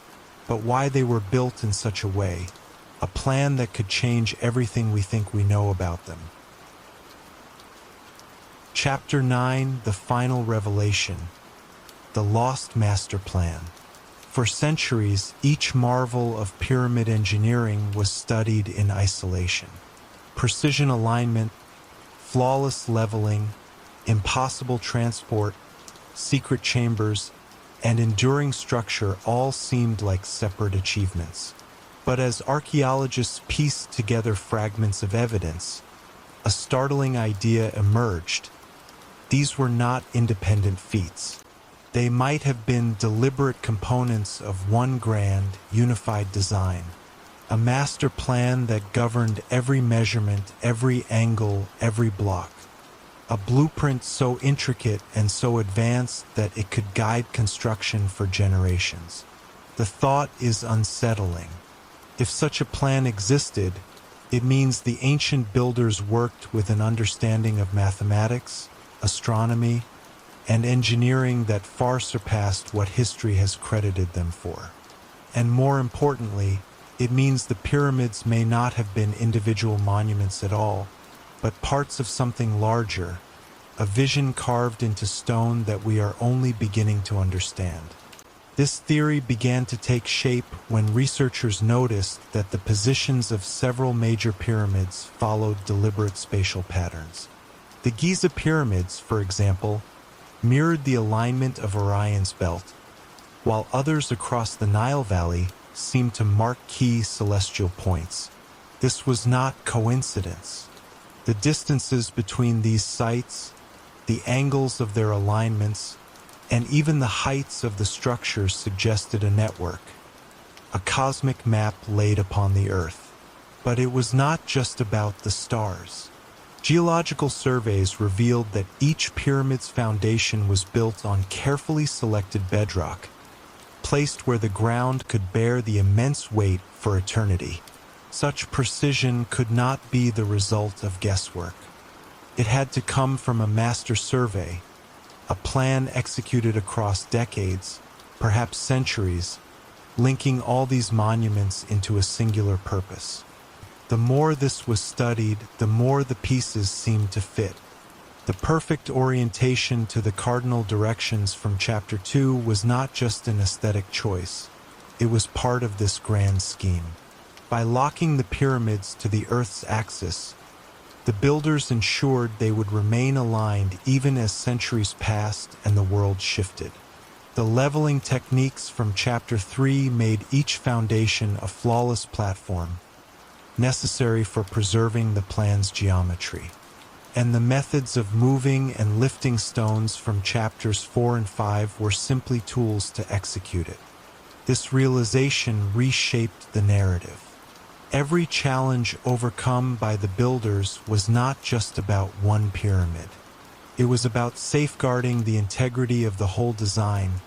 but why they were built in such a way, a plan that could change everything we think we know about them. Chapter 9, The Final Revelation, The Lost Master Plan. For centuries, each marvel of pyramid engineering was studied in isolation. Precision alignment, flawless leveling, impossible transport, secret chambers, and enduring structure all seemed like separate achievements. But as archaeologists pieced together fragments of evidence, a startling idea emerged. These were not independent feats. They might have been deliberate components of one grand, unified design, a master plan that governed every measurement, every angle, every block. A blueprint so intricate and so advanced that it could guide construction for generations. The thought is unsettling. If such a plan existed, it means the ancient builders worked with an understanding of mathematics, astronomy, and engineering that far surpassed what history has credited them for. And more importantly, it means the pyramids may not have been individual monuments at all, but parts of something larger, a vision carved into stone that we are only beginning to understand. This theory began to take shape when researchers noticed that the positions of several major pyramids followed deliberate spatial patterns. The Giza pyramids, for example, mirrored the alignment of Orion's belt, while others across the Nile Valley seemed to mark key celestial points. This was not coincidence. The distances between these sites, the angles of their alignments, and even the heights of the structures suggested a network, a cosmic map laid upon the earth. But it was not just about the stars. Geological surveys revealed that each pyramid's foundation was built on carefully selected bedrock, placed where the ground could bear the immense weight for eternity. Such precision could not be the result of guesswork. It had to come from a master survey, a plan executed across decades, perhaps centuries, linking all these monuments into a singular purpose. The more this was studied, the more the pieces seemed to fit. The perfect orientation to the cardinal directions from Chapter 2 was not just an aesthetic choice. It was part of this grand scheme. By locking the pyramids to the Earth's axis, the builders ensured they would remain aligned even as centuries passed and the world shifted. The leveling techniques from Chapter 3 made each foundation a flawless platform, necessary for preserving the plan's geometry. And the methods of moving and lifting stones from Chapters 4 and 5 were simply tools to execute it. This realization reshaped the narrative. Every challenge overcome by the builders was not just about one pyramid. It was about safeguarding the integrity of the whole design,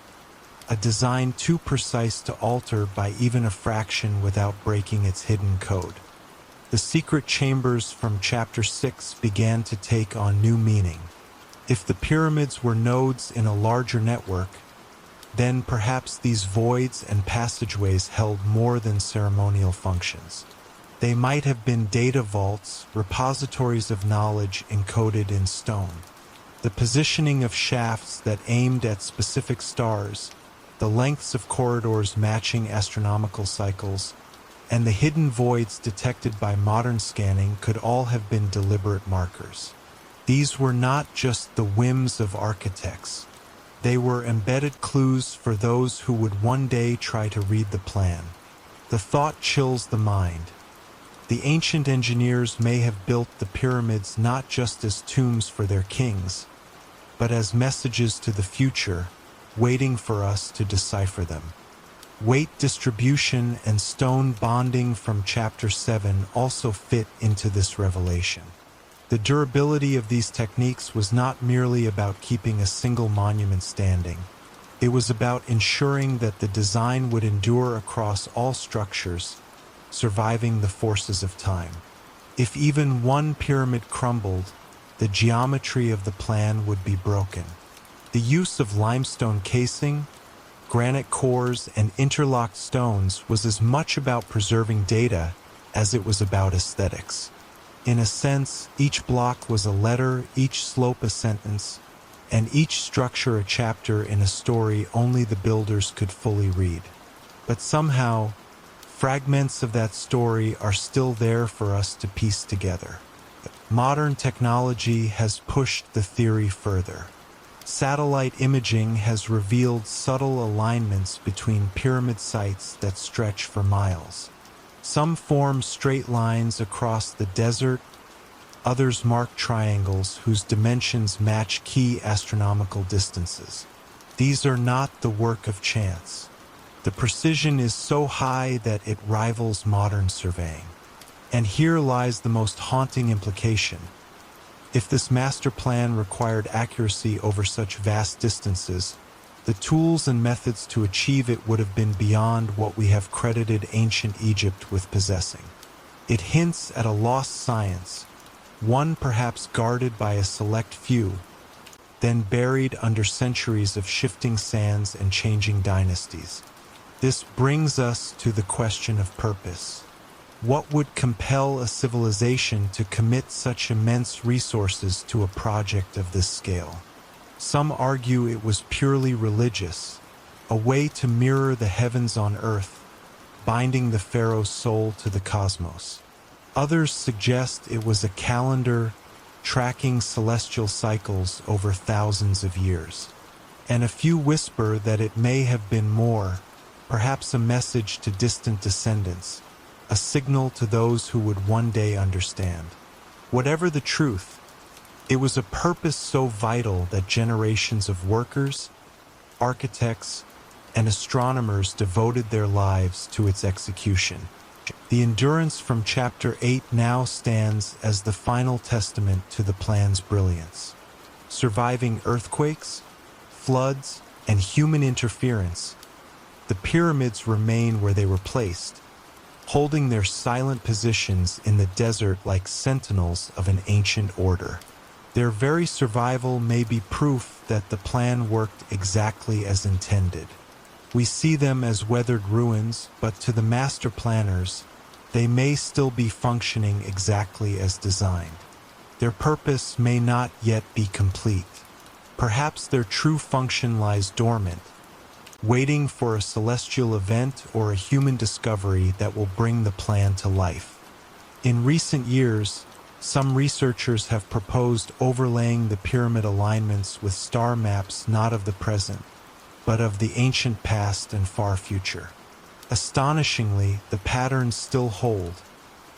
a design too precise to alter by even a fraction without breaking its hidden code. The secret chambers from Chapter 6 began to take on new meaning. If the pyramids were nodes in a larger network, then perhaps these voids and passageways held more than ceremonial functions. They might have been data vaults, repositories of knowledge encoded in stone. The positioning of shafts that aimed at specific stars, the lengths of corridors matching astronomical cycles, and the hidden voids detected by modern scanning could all have been deliberate markers. These were not just the whims of architects. They were embedded clues for those who would one day try to read the plan. The thought chills the mind. The ancient engineers may have built the pyramids not just as tombs for their kings, but as messages to the future, waiting for us to decipher them. Weight distribution and stone bonding from Chapter 7 also fit into this revelation. The durability of these techniques was not merely about keeping a single monument standing. It was about ensuring that the design would endure across all structures, surviving the forces of time. If even one pyramid crumbled, the geometry of the plan would be broken. The use of limestone casing, granite cores, and interlocked stones was as much about preserving data as it was about aesthetics. In a sense, each block was a letter, each slope a sentence, and each structure a chapter in a story only the builders could fully read. But somehow, fragments of that story are still there for us to piece together. Modern technology has pushed the theory further. Satellite imaging has revealed subtle alignments between pyramid sites that stretch for miles. Some form straight lines across the desert, others mark triangles whose dimensions match key astronomical distances. These are not the work of chance. The precision is so high that it rivals modern surveying. And here lies the most haunting implication. If this master plan required accuracy over such vast distances, the tools and methods to achieve it would have been beyond what we have credited ancient Egypt with possessing. It hints at a lost science, one perhaps guarded by a select few, then buried under centuries of shifting sands and changing dynasties. This brings us to the question of purpose. What would compel a civilization to commit such immense resources to a project of this scale? Some argue it was purely religious, a way to mirror the heavens on earth, binding the pharaoh's soul to the cosmos. Others suggest it was a calendar tracking celestial cycles over thousands of years. And a few whisper that it may have been more, perhaps a message to distant descendants, a signal to those who would one day understand. Whatever the truth, it was a purpose so vital that generations of workers, architects, and astronomers devoted their lives to its execution. The endurance from Chapter 8 now stands as the final testament to the plan's brilliance. Surviving earthquakes, floods, and human interference, the pyramids remain where they were placed, holding their silent positions in the desert like sentinels of an ancient order. Their very survival may be proof that the plan worked exactly as intended. We see them as weathered ruins, but to the master planners, they may still be functioning exactly as designed. Their purpose may not yet be complete. Perhaps their true function lies dormant, waiting for a celestial event or a human discovery that will bring the plan to life. In recent years, some researchers have proposed overlaying the pyramid alignments with star maps not of the present, but of the ancient past and far future. Astonishingly, the patterns still hold,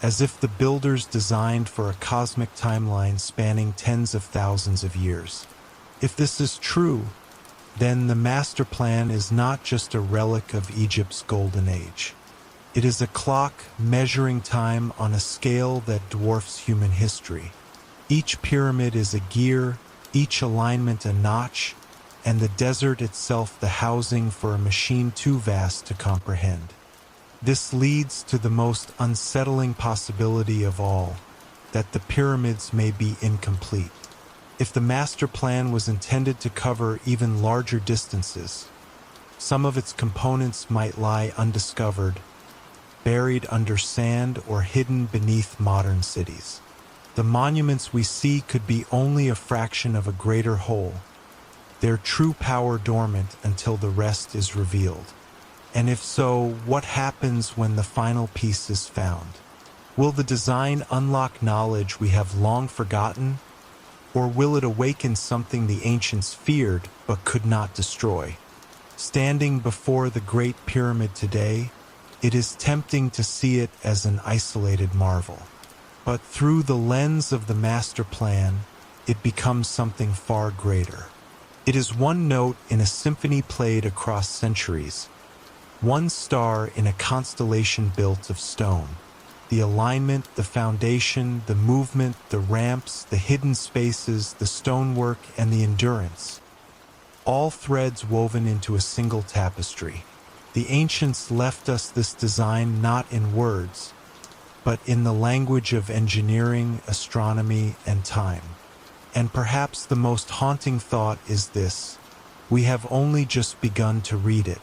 as if the builders designed for a cosmic timeline spanning tens of thousands of years. If this is true, then the master plan is not just a relic of Egypt's golden age. It is a clock measuring time on a scale that dwarfs human history. Each pyramid is a gear, each alignment a notch, and the desert itself the housing for a machine too vast to comprehend. This leads to the most unsettling possibility of all, that the pyramids may be incomplete. If the master plan was intended to cover even larger distances, some of its components might lie undiscovered, buried under sand or hidden beneath modern cities. The monuments we see could be only a fraction of a greater whole, their true power dormant until the rest is revealed. And if so, what happens when the final piece is found? Will the design unlock knowledge we have long forgotten? Or will it awaken something the ancients feared but could not destroy? Standing before the Great Pyramid today, it is tempting to see it as an isolated marvel. But through the lens of the master plan, it becomes something far greater. It is one note in a symphony played across centuries, One star in a constellation built of stone. The alignment, the foundation, the movement, the ramps, the hidden spaces, the stonework, and the endurance. All threads woven into a single tapestry. The ancients left us this design not in words, but in the language of engineering, astronomy, and time. And perhaps the most haunting thought is this: we have only just begun to read it.